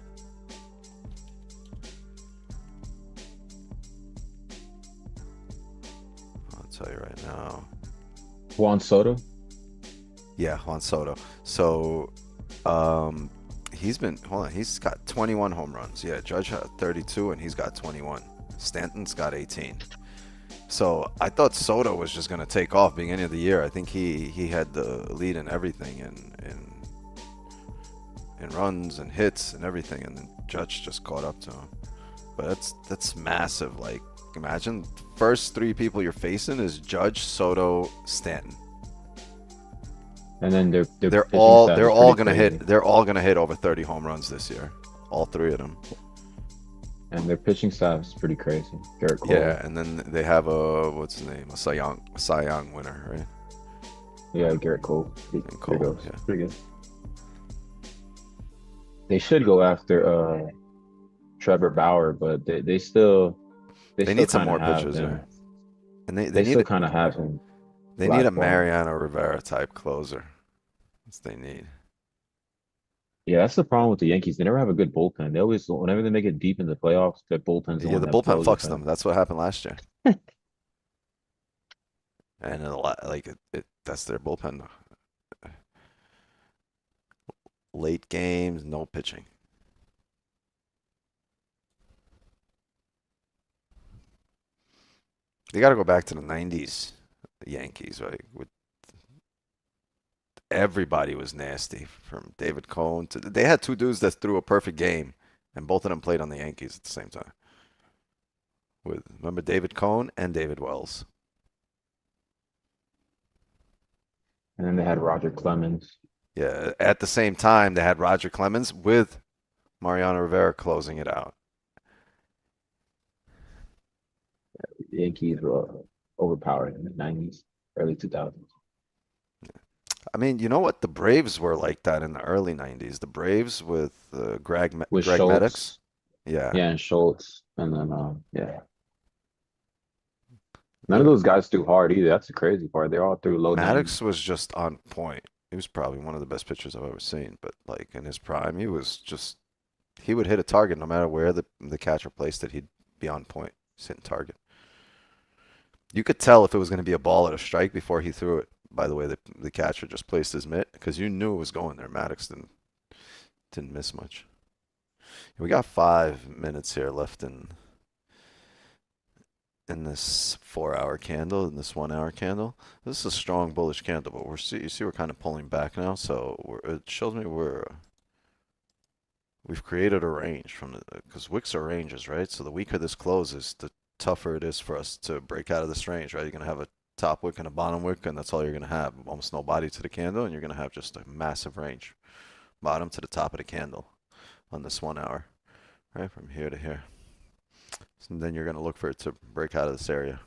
No. Juan Soto. Yeah, Juan Soto. So, he's got 21 home runs. Yeah, Judge had 32 and he's got 21. Stanton's got 18. So I thought Soto was just gonna take off beginning of the year. I think he had the lead in everything in runs and hits and everything, and then Judge just caught up to him. But that's massive. Like, imagine first three people you're facing is Judge, Soto, Stanton. And then their They're pitching all staff they're is all pretty gonna crazy. hit they're all gonna hit over 30 home runs this year. All three of them. And their pitching staff is pretty crazy. Garrett Cole. Yeah, and then they have a what's his name? A Cy Young winner, right? Yeah, Garrett Cole. And Cole, Pretty good. yeah. Pretty good. They should go after Trevor Bauer, but they still They need some kind more of have pitchers him. there. And they They need still kind of have him. they need a blackballed. Mariano Rivera type closer. That's what they need. Yeah, that's the problem with the Yankees. They never have a good bullpen. They always, whenever they make it deep in the playoffs, their bullpens Yeah, don't the have bullpen closers fucks them. That's what happened last year. And a lot like that's their bullpen. Late games, no pitching. They got to go back to the 90s, the Yankees, right? With everybody was nasty from David Cohn to they had two dudes that threw a perfect game, and both of them played on the Yankees at the same time. Remember David Cohn and David Wells. And then they had Roger Clemens. Yeah, at the same time they had Roger Clemens with Mariano Rivera closing it out. The Yankees were overpowered in the 90s, early 2000s. I mean, you know what? The Braves were like that in the early 90s. The Braves with Greg With Maddox. Schultz. Yeah. Yeah, and Schultz. And then, yeah. None of those guys threw hard either. That's the crazy part. They're all through low 90s. Maddox was just on point. He was probably one of the best pitchers I've ever seen. But like in his prime, he would hit a target no matter where the catcher placed it. He'd be on point, he's hitting target. You could tell if it was going to be a ball or a strike before he threw it. By the way, the catcher just placed his mitt because you knew it was going there. Maddox didn't miss much. We got 5 minutes here left in this 4-hour candle, in this 1-hour candle. This is a strong bullish candle, but you see we're kind of pulling back now, so it shows me we've created a range from because wicks are ranges, right? So the weaker this closes, the tougher it is for us to break out of this range, right? You're gonna have a top wick and a bottom wick, and that's all you're gonna have. Almost no body to the candle, and you're gonna have just a massive range, bottom to the top of the candle, on this 1 hour, right from here to here. And then you're going to look for it to break out of this area.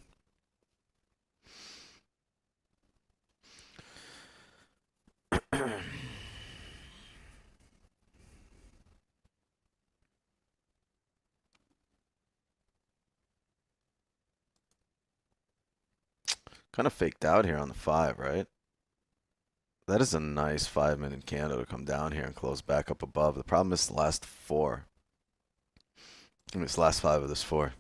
Kind of faked out here on the 5, right? That is a nice 5-minute candle to come down here and close back up above. The problem is the last 4. It's the last 5 of this 4.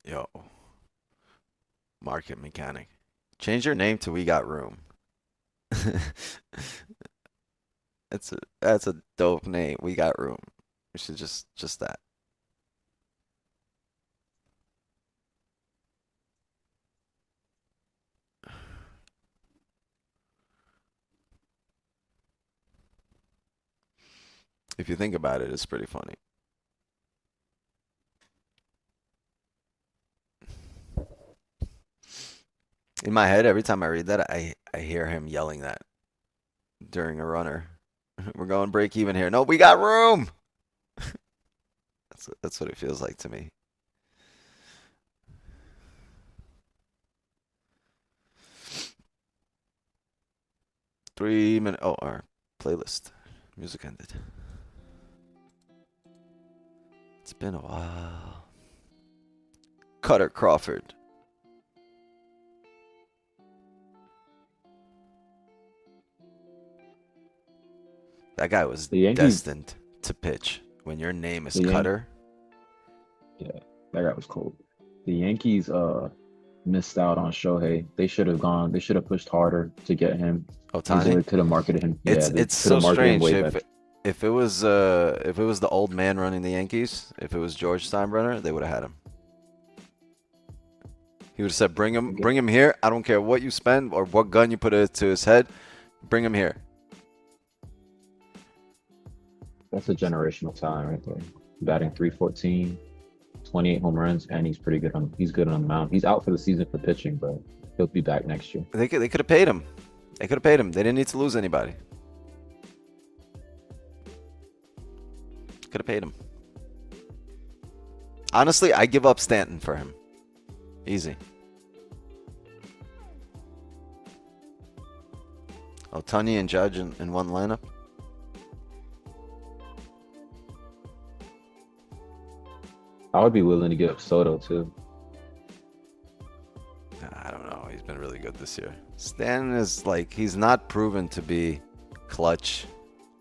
Yo, market mechanic. Change your name to We Got Room. That's a dope name. We Got Room. We should just that. If you think about it, it's pretty funny. In my head, every time I read that, I hear him yelling that during a runner. We're going break even here. No, we got room. That's what it feels like to me. Our playlist. Music ended. been a while. Cutter Crawford. That guy was The Yankees. destined to pitch. When your name is The Yan- Cutter, Yeah, that guy was cold. The Yankees missed out on Shohei. They should have gone. They should have pushed harder to get him. Otani. They could have marketed him. Yeah, they It's could so have marketed him strange. way better. If it was the old man running the Yankees, if it was George Steinbrenner, they would have had him. He would have said, bring him here. I don't care what you spend or what gun you put it to his head. Bring him here. That's a generational talent right there. Batting 314, 28 home runs, and he's pretty good on. He's good on the mound. He's out for the season for pitching, but he'll be back next year. They could have paid him. They could have paid him. They didn't need to lose anybody. Could have paid him. Honestly, I give up Stanton for him. Easy. Otani and Judge in one lineup. I would be willing to give up Soto too. I don't know. He's been really good this year. Stanton is like, he's not proven to be clutch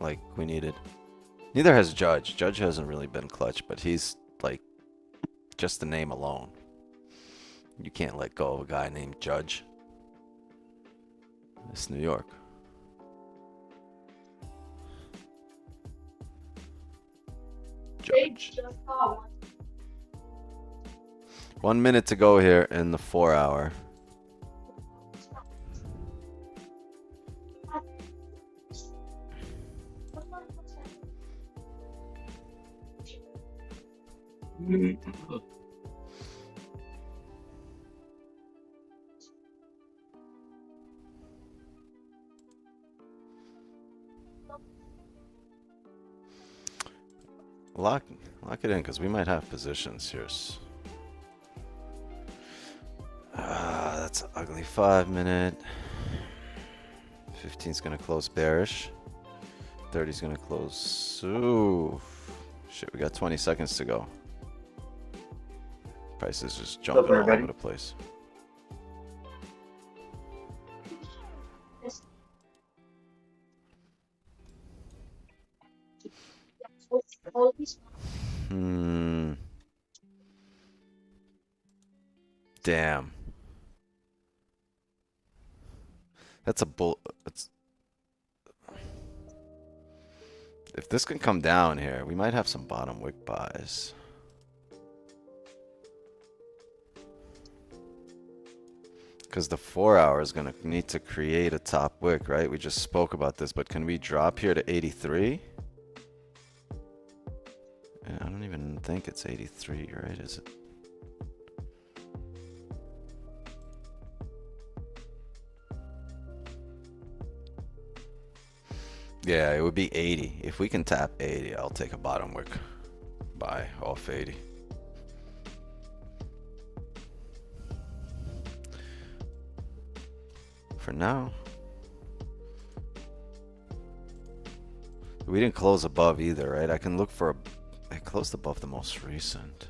like we needed. Neither has Judge. Judge hasn't really been clutch, but he's like just the name alone. You can't let go of a guy named Judge. It's New York. Judge. 1 minute to go here in the 4 hour. Lock it in because we might have positions here. That's an ugly 5 minute. 15's gonna close bearish. 30's gonna close. Ooh, shit, we got 20 seconds to go. Price is just jumping all over the place. Damn. That's a bull. If this can come down here, we might have some bottom wick buys. Because the 4 hour is going to need to create a top wick, right? We just spoke about this, but can we drop here to 83? I don't even think it's 83, right? Is it? Yeah, it would be 80. If we can tap 80, I'll take a bottom wick buy off 80. For now, we didn't close above either, right? I can look for I closed above the most recent.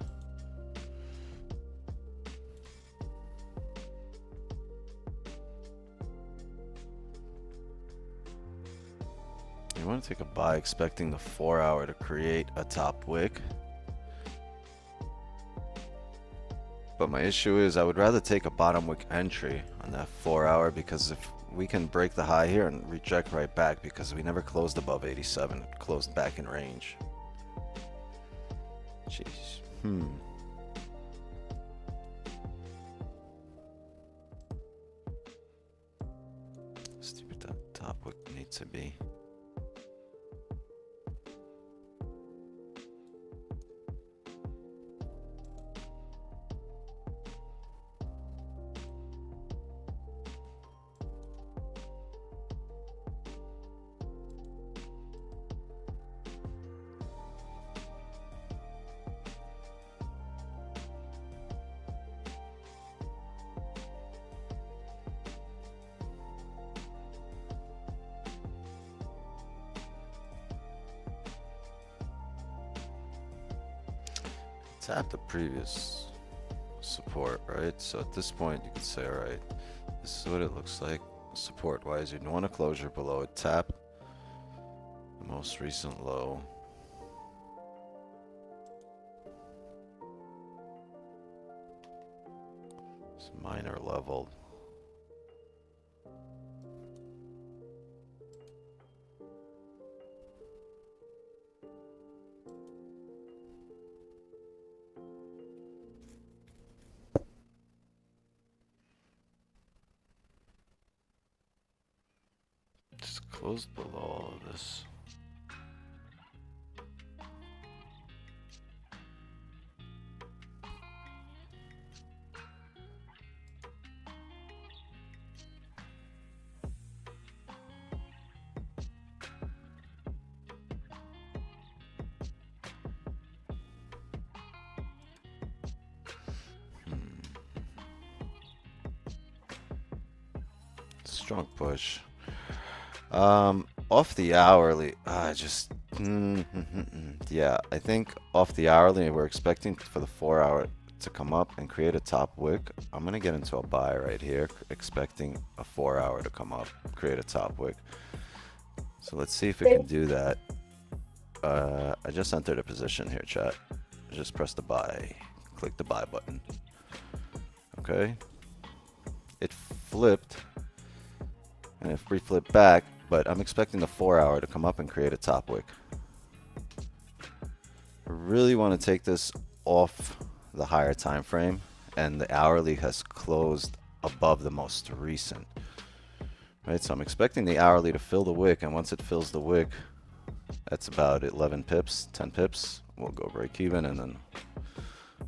You want to take a buy expecting the 4 hour to create a top wick. But my issue is I would rather take a bottom wick entry on that 4 hour, because if we can break the high here and reject right back, because we never closed above 87, it closed back in range. Jeez. Stupid that top wick needs to be. Tap the previous support, right? So at this point, you can say, all right, this is what it looks like. Support-wise, you'd want a closure below it. Tap the most recent low. It's minor level. Just closed below all of this. Strong push. Off the hourly, yeah, I think off the hourly, we're expecting for the 4 hour to come up and create a top wick. I'm gonna get into a buy right here, expecting a 4 hour to come up, create a top wick. So let's see if we can do that. I just entered a position here, chat. Just press the buy, click the buy button. Okay, it flipped. And if we flip back, but I'm expecting the 4 hour to come up and create a top wick. I really want to take this off the higher time frame, and the hourly has closed above the most recent. Right, so I'm expecting the hourly to fill the wick, and once it fills the wick, that's about 11 pips, 10 pips. We'll go break even, and then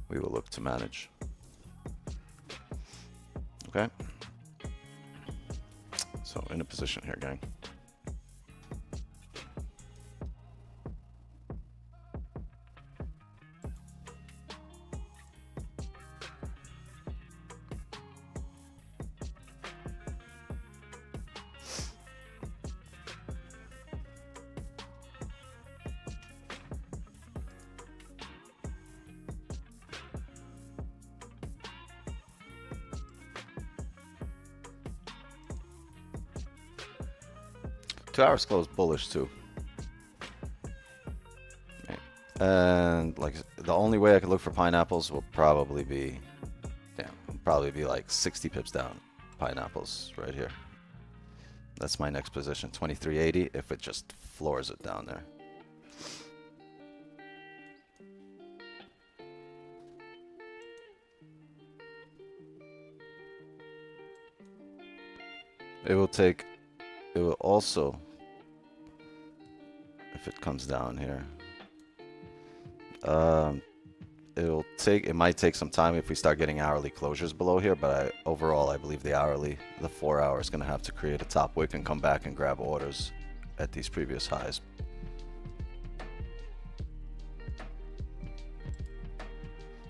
we will look to manage. Okay. So in a position here, gang. Two hours close bullish too. Okay. And like the only way I could look for pineapples will probably be, like 60 pips down. Pineapples right here. That's my next position, 2380. If it just floors it down there. It will also, if it comes down here, it might take some time if we start getting hourly closures below here, but overall I believe the 4 hour is going to have to create a top wick and come back and grab orders at these previous highs.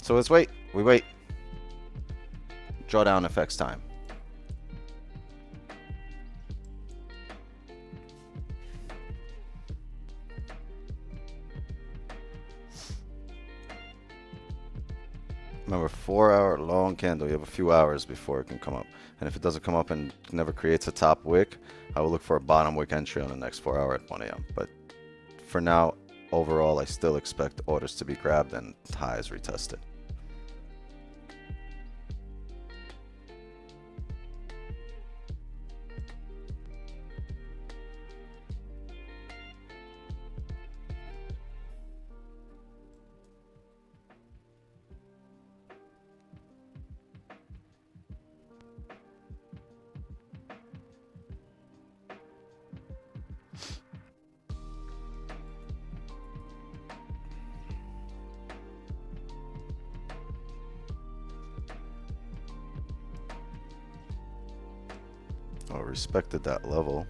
So let's wait. We wait. Drawdown FX time. Remember, 4 hour long candle, you have a few hours before it can come up. And if it doesn't come up and never creates a top wick, I will look for a bottom wick entry on the next 4 hour at 1 a.m. But for now, overall, I still expect orders to be grabbed and highs retested. I respected that level.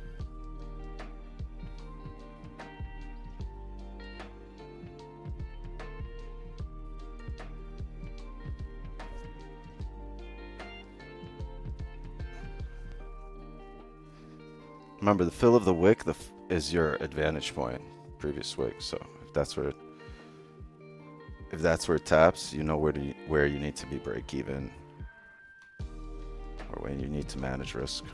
Remember, the fill of the wick is your advantage point, previous wick. So if that's where it taps, you know where you need to be break even, or when you need to manage risk.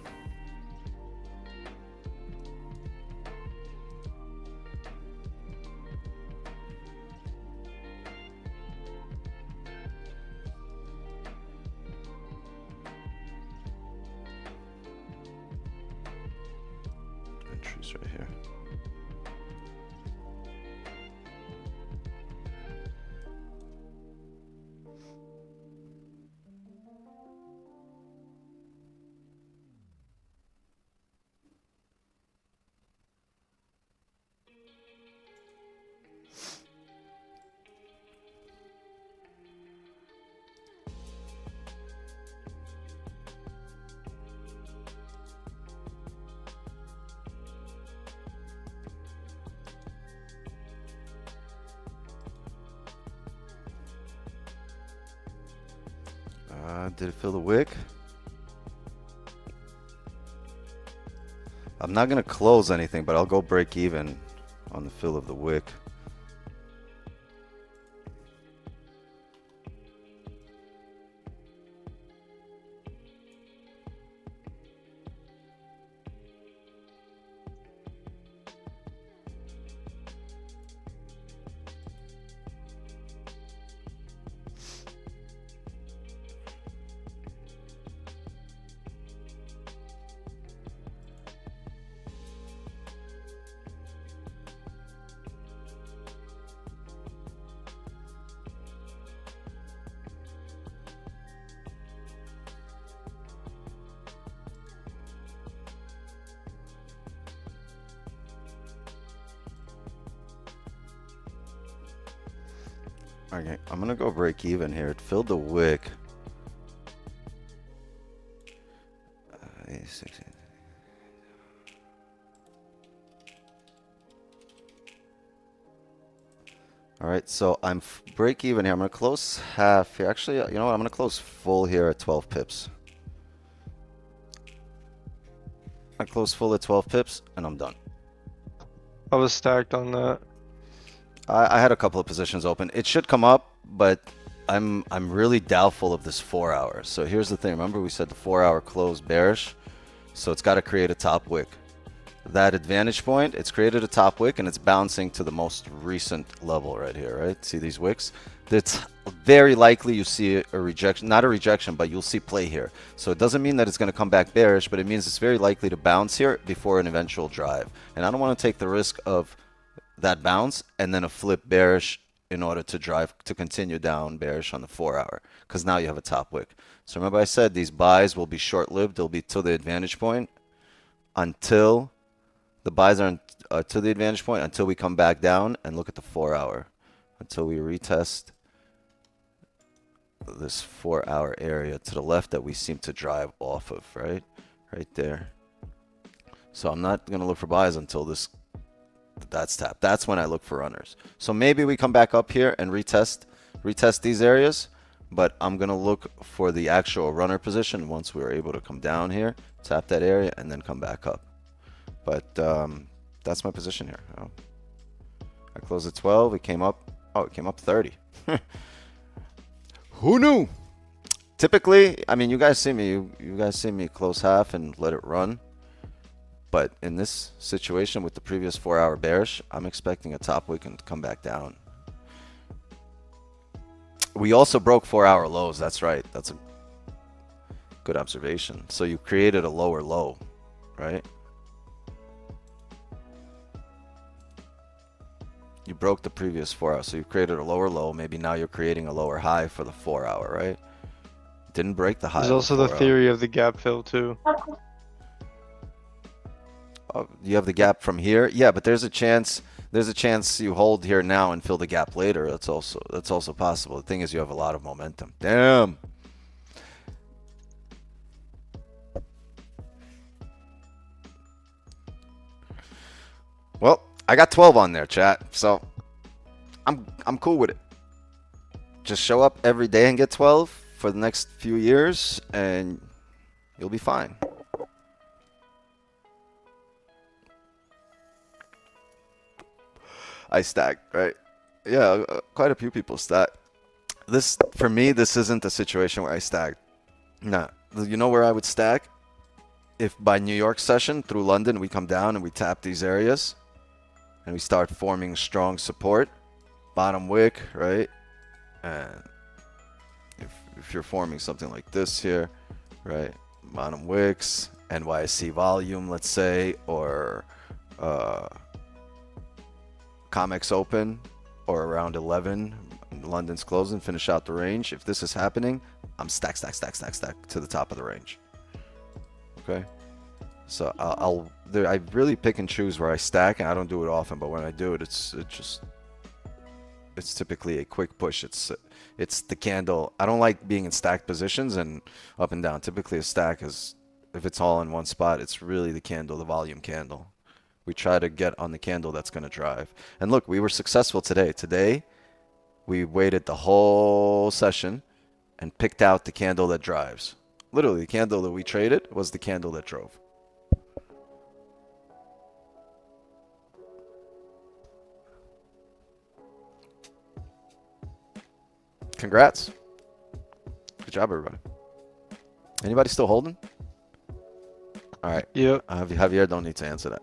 Entries right here. Did it fill the wick? I'm not gonna close anything, but I'll go break even on the fill of the wick. Okay, I'm gonna go break even here. It filled the wick. 16. All right, so I'm break even here. I'm gonna close half here. Actually, you know what? I'm gonna close full here at 12 pips. I close full at 12 pips, and I'm done. I was stacked on that. I had a couple of positions open. It should come up, but I'm really doubtful of this 4 hour. So here's the thing. Remember we said the 4 hour close bearish, so it's got to create a top wick. That advantage point, it's created a top wick, and it's bouncing to the most recent level right here, right? See these wicks? It's very likely you see a rejection, not a rejection, but you'll see play here. So it doesn't mean that it's going to come back bearish, but it means it's very likely to bounce here before an eventual drive. And I don't want to take the risk of that bounce and then a flip bearish in order to drive to continue down bearish on the 4 hour, because now you have a top wick. So remember I said these buys will be short-lived. They'll be till the advantage point, until the buys are to the advantage point, until we come back down and look at the 4 hour, until we retest this 4 hour area to the left that we seem to drive off of, right there. So I'm not going to look for buys until that's tapped. That's when I look for runners. So maybe we come back up here and retest these areas, but I'm going to look for the actual runner position once we're able to come down here, tap that area, and then come back up. But that's my position here. Oh. I closed at 12. It came up. Oh, it came up 30. Who knew? Typically, I mean, you guys see me. You guys see me close half and let it run. But in this situation with the previous 4 hour bearish, I'm expecting a top wick and come back down. We also broke 4 hour lows. That's right. That's a good observation. So you created a lower low, right? You broke the previous 4 hours, so you created a lower low. Maybe now you're creating a lower high for the 4 hour, right? Didn't break the high. There's also the theory of the gap fill too. You have the gap from here, yeah, but there's a chance you hold here now and fill the gap later. That's also possible. The thing is, you have a lot of momentum. Damn. Well, I got 12 on there, chat. So I'm cool with it. Just show up every day and get 12 for the next few years, and you'll be fine. I stacked, right? Yeah, quite a few people stack. This, for me, this isn't a situation where I stack. Nah, you know where I would stack? If by New York session through London we come down and we tap these areas and we start forming strong support, bottom wick, right? And if you're forming something like this here, right? Bottom wicks, NYC volume, let's say, or COMEX open, or around 11, London's closing, finish out the range. If this is happening, I'm stack to the top of the range. Okay, so I really pick and choose where I stack, and I don't do it often, but when I do it, it's typically a quick push. It's the candle. I don't like being in stacked positions and up and down. Typically a stack is, if it's all in one spot, it's really the candle, the volume candle. We try to get on the candle that's going to drive. And look, we were successful today. Today, we waited the whole session and picked out the candle that drives. Literally, the candle that we traded was the candle that drove. Congrats. Good job, everybody. Anybody still holding? All right. Yep. Javier don't need to answer that.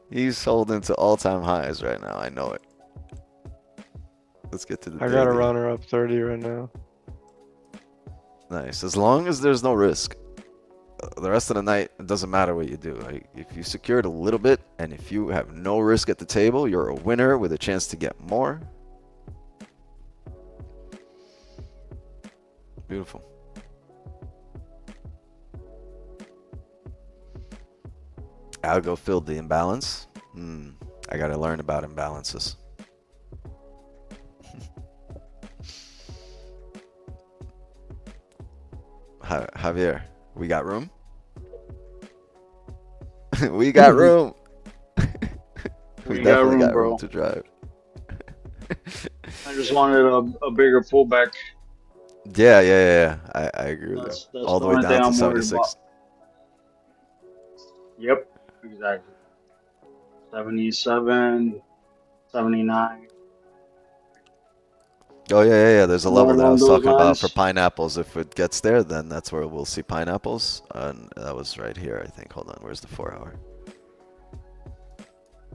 He's holding to all-time highs right now. I know it. Let's get to the I got a daily. runner up 30 right now. Nice. As long as there's no risk. The rest of the night, it doesn't matter what you do. Like, if you secured a little bit, and if you have no risk at the table, you're a winner with a chance to get more. Beautiful. Algo filled the imbalance. I gotta learn about imbalances. Javier, we got room? We got room. We definitely got room to drive. I just wanted a bigger pullback. Yeah. I agree with That's that. All the way only thing down to I'm worried 76. Yep, exactly. 77, 79. Oh yeah. There's a level that I was Along those talking about lines. for pineapples. If it gets there, then that's where we'll see pineapples. And that was right here, I think. Hold on, where's the 4 hour?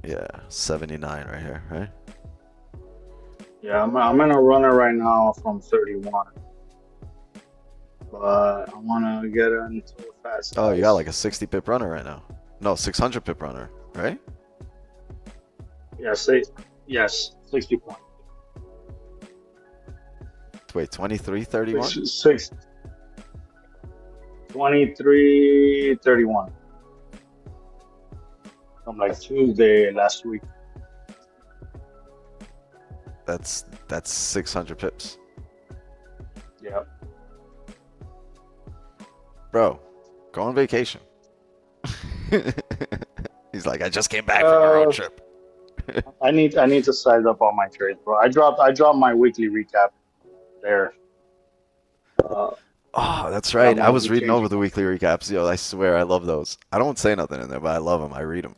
Yeah, 79 right here, right? Yeah, I'm in a runner right now from 31. But I want to get into a fast. Oh, you got like a 60 pip runner right now. No, 600 pip runner, right? Yeah, yes, 60 points. Wait, 23.31? 23.31. From like Tuesday last week. That's 600 pips. Yeah. Bro, go on vacation. He's like, I just came back from a road trip. I need to size up all my trades, bro. I dropped my weekly recap there. Oh, that's right. I was reading changing. over the weekly recaps. Yo, I swear, I love those. I don't say nothing in there, but I love them. I read them.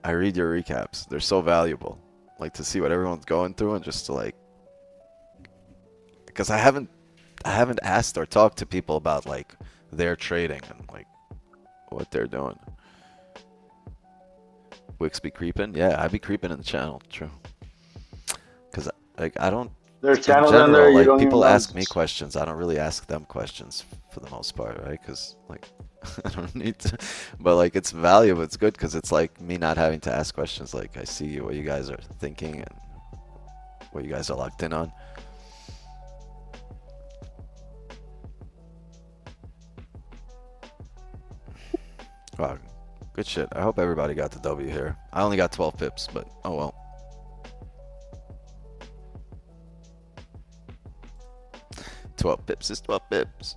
I read your recaps. They're so valuable. Like, to see what everyone's going through and just to like, because I haven't asked or talked to people about like their trading and like what they're doing. Wicks be creeping? Yeah, I be creeping in the channel. True. Because like I don't. There's In channels in there. general, You like don't people even ask me questions. I don't really ask them questions for the most part, right? Because like I don't need to. But like it's valuable. It's good because it's like me not having to ask questions. Like I see what you guys are thinking and what you guys are locked in on. Wow, good shit. I hope everybody got the W here. I only got 12 pips, but oh well. $12 pips is 12 pips.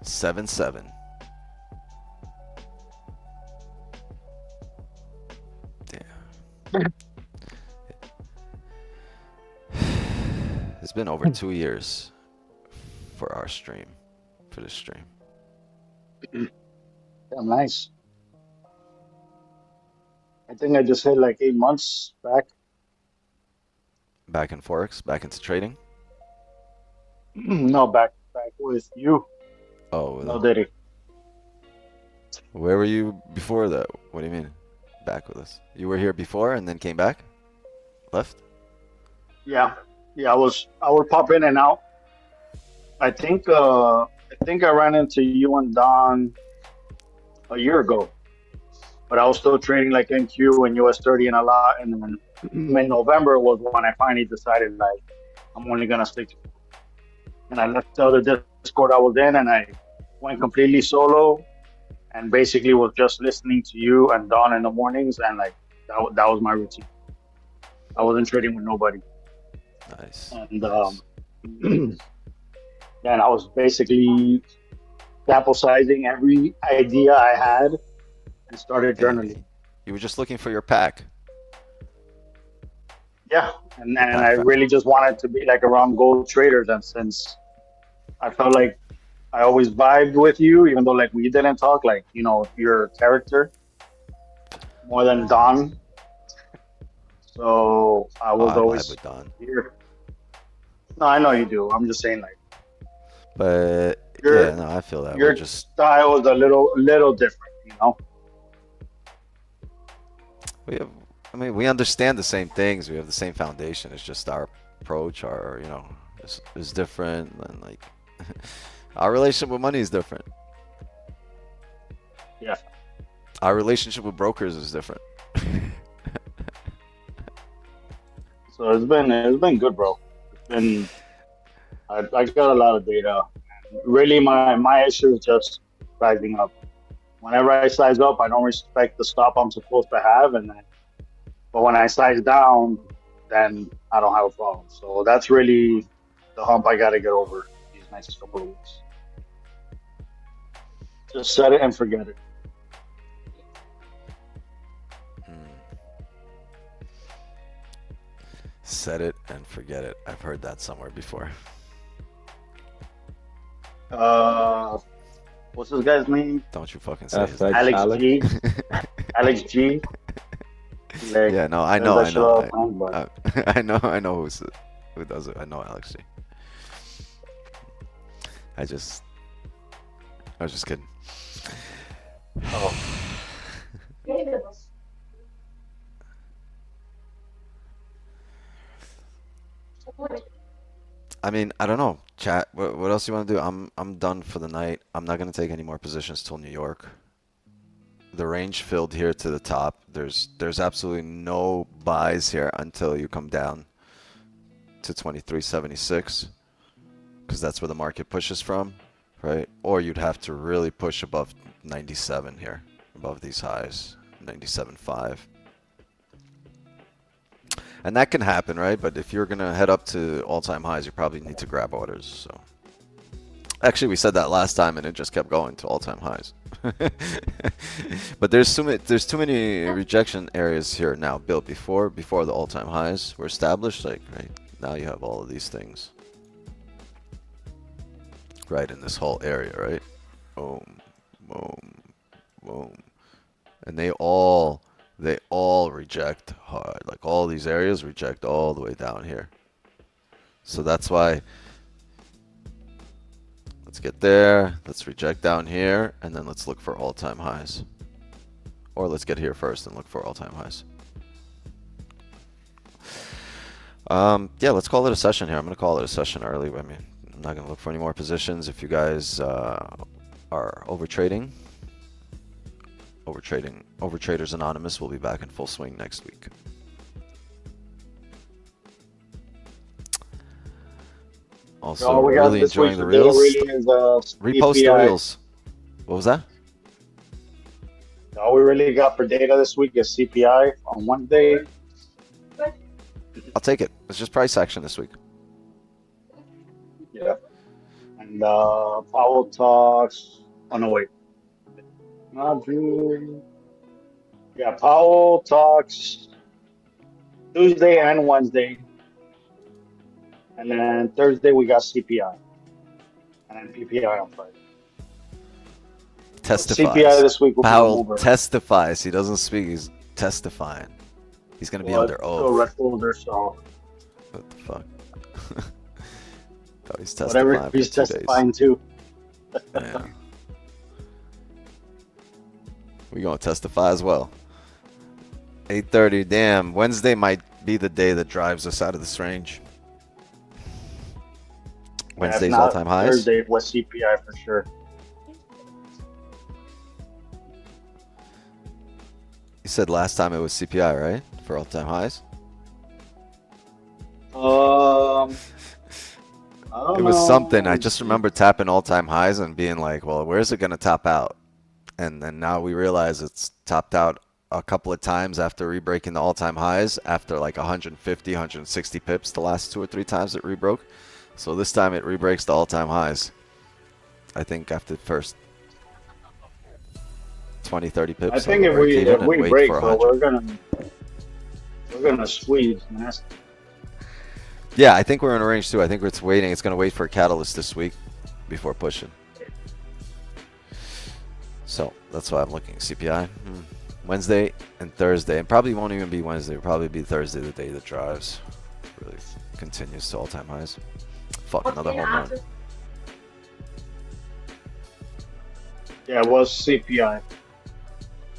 Seven. Damn. This been over 2 years for our stream, for this stream. Yeah, nice. I think I just hit like 8 months back. Back in Forex, back into trading. No, back with you. Oh, No, Diddy. where were you before that? What do you mean, back with us? You were here before and then came back? Left? Yeah, I would pop in and out. I think I ran into you and Don a year ago, but I was still trading like NQ and US 30 and a lot. And then in November was when I finally decided like I'm only gonna stick to. And I left the other Discord I was in, and I went completely solo, and basically was just listening to you and Don in the mornings, and like that was my routine. I wasn't trading with nobody, Nice. and Nice. and I was basically sample sizing every idea I had and started journaling. You were just looking for your pack. Yeah, and pack I factor. really just wanted to be like around gold traders, and since I felt like I always vibed with you, even though like we didn't talk, like your character more than Don. So I was I vibe always with Don. here. No, I know you do. I'm just saying like But your yeah, no, I feel that. your We're just style is a little different. we understand the same things. We have the same foundation. It's just our approach, is different, and like our relationship with money is different. Yeah. Our relationship with brokers is different. So it's been good, bro. I got a lot of data. Really, my issue is just sizing up. Whenever I size up, I don't respect the stop I'm supposed to have, but when I size down, then I don't have a problem. So that's really the hump I got to get over these next couple of weeks. Just set it and forget it. Set it and forget it. I've heard that somewhere before. What's this guy's name? Don't you fucking say his name. Alex G. Alex G. Like, Yeah, no, I says know, that I shit know. all the time, but I know who does it. I know Alex G. I was just kidding. oh, I mean, I don't know. Chat, what else you want to do? I'm done for the night. I'm not gonna take any more positions till New York. The range filled here to the top. There's absolutely no buys here until you come down to 23.76, because that's where the market pushes from, right? Or you'd have to really push above 97 here, above these highs, 97.5. And that can happen, right? But if you're gonna head up to all-time highs, you probably need to grab orders. So, actually, we said that last time, and it just kept going to all-time highs. But there's too many rejection areas here now built before the all-time highs were established. Like right now, you have all of these things right in this whole area, right? Boom, boom, boom, and they all reject hard. Like all these areas reject all the way down here. So that's why let's get there, let's reject down here, and then let's look for all-time highs. Or let's get here first and look for all-time highs. Yeah, let's call it a session here. I'm gonna call it a session early. I mean, I'm not gonna look for any more positions. If you guys are overtrading, Overtraders Anonymous will be back in full swing next week. Also, all we got really this enjoying week the today reels. really is Repost the CPI. reels. What was that? All we really got for data this week is CPI on Wednesday. I'll take it. It's just price action this week. Yeah. And Powell talks. Oh no, wait. Not June. Yeah, Powell talks Tuesday and Wednesday. And then Thursday we got CPI. And then PPI on Friday. Testifies. CPI this week will be a Powell mover. testifies. He doesn't speak. He's testifying. He's gonna be Well, under it's still oath. red folder, so What the fuck? Oh, he's testifying whatever for he's 2 days. testifying to. Yeah. We gonna testify as well. 8:30. Damn, Wednesday might be the day that drives us out of this range. Wednesday's If not, all-time highs. Thursday was CPI for sure. You said last time it was CPI, right? For all-time highs. I don't It was know. something. I just remember tapping all-time highs and being like, "Well, where's it gonna top out?" And then now we realize it's topped out a couple of times after rebreaking the all-time highs after like 150, 160 pips the last 2 or 3 times it rebroke. So this time it rebreaks the all-time highs. I think after the first 20, 30 pips. I think it'll if break we even if and we wait break, for though, 100. we're gonna squeeze. Nasty. Yeah, I think we're in a range too. I think it's waiting. It's gonna wait for a catalyst this week before pushing. So that's why I'm looking CPI. Wednesday and Thursday, and probably won't even be Wednesday. It'll probably be Thursday, the day that drives. Really continues to all-time highs. Fuck, another home run. Yeah, it was CPI.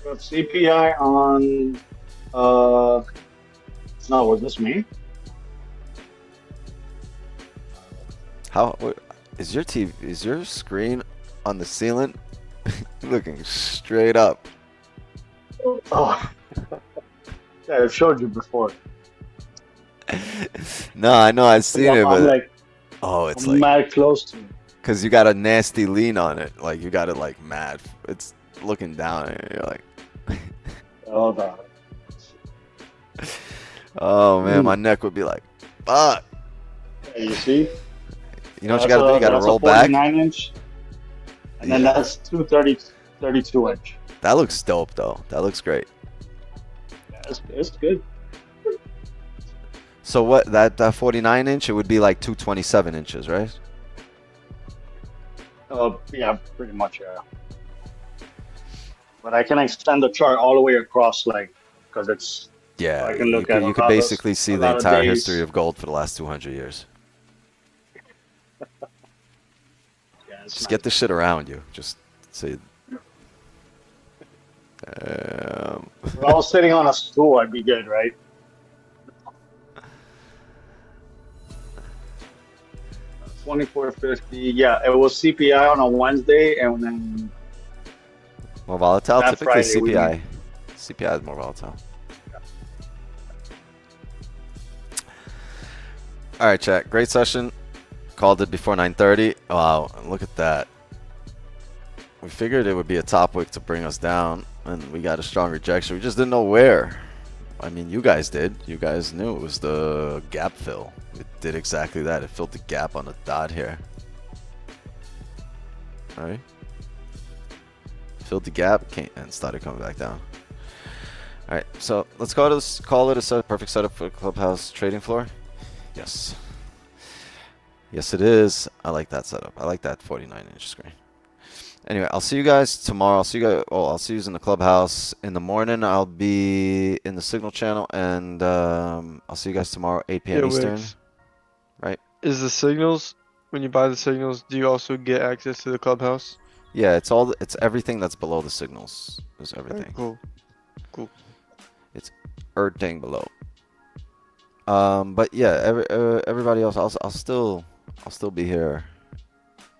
But CPI on no, was this me? How is your TV? Is your screen on the ceiling? Looking straight up. Oh, yeah, I've showed you before. No, I know I've seen it, I'm but like, oh, it's I'm like mad close to it. because you got a nasty lean on it. Like you got it like mad. It's looking down, and you're like, Hold on. oh man, my neck would be like, fuck. Yeah, you see? You know what you gotta do? You gotta roll back. 49-inch, and then Yeah. that's 32-inch. That looks dope, though. That looks great. Yeah, it's good. So what? That 49-inch, it would be like 227 inches, right? Yeah, pretty much, yeah. But I can extend the chart all the way across, like, because it's Yeah. I can look at you a could lot of- basically see a the lot of entire days. history of gold for the last 200 years. yeah, it's Just nice. get this shit around you. Just say. If I was sitting on a stool, I'd be good, right? $24.50. Yeah, it was CPI on a Wednesday, and then More volatile? That Typically Friday we CPI. CPI is more volatile. All right, chat. Great session. Called it before 9:30. Wow, look at that. We figured it would be a top wick to bring us down, and we got a strong rejection. We just didn't know where. I mean, you guys did. You guys knew it was the gap fill. It did exactly that. It filled the gap on the dot here. All right. Filled the gap and started coming back down. All right, so let's call it a perfect setup for the clubhouse trading floor. Yes. Yes, it is. I like that setup. I like that 49-inch screen. Anyway, I'll see you guys tomorrow. I'll see you guys. Oh, I'll see you in the clubhouse in the morning. I'll be in the Signal channel, and I'll see you guys tomorrow, 8 p.m. Yeah, Eastern. Wix. Right? Is the signals, when you buy the signals, do you also get access to the clubhouse? Yeah, it's everything that's below the signals. Is everything. Cool. Everything below. But yeah, everybody else, I'll still be here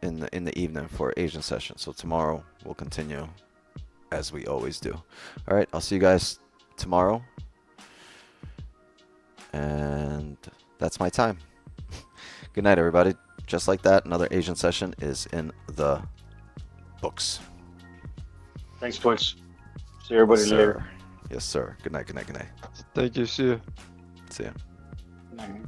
in the evening for Asian session. So tomorrow we'll continue as we always do. All right, I'll see you guys tomorrow, and that's my time. Good night, everybody. Just like that, another Asian session is in the books. thanks, boys. See everybody Yes, later. sir. Yes, sir. Good night. Good night. Good night. Thank you. See you. See ya. Good night.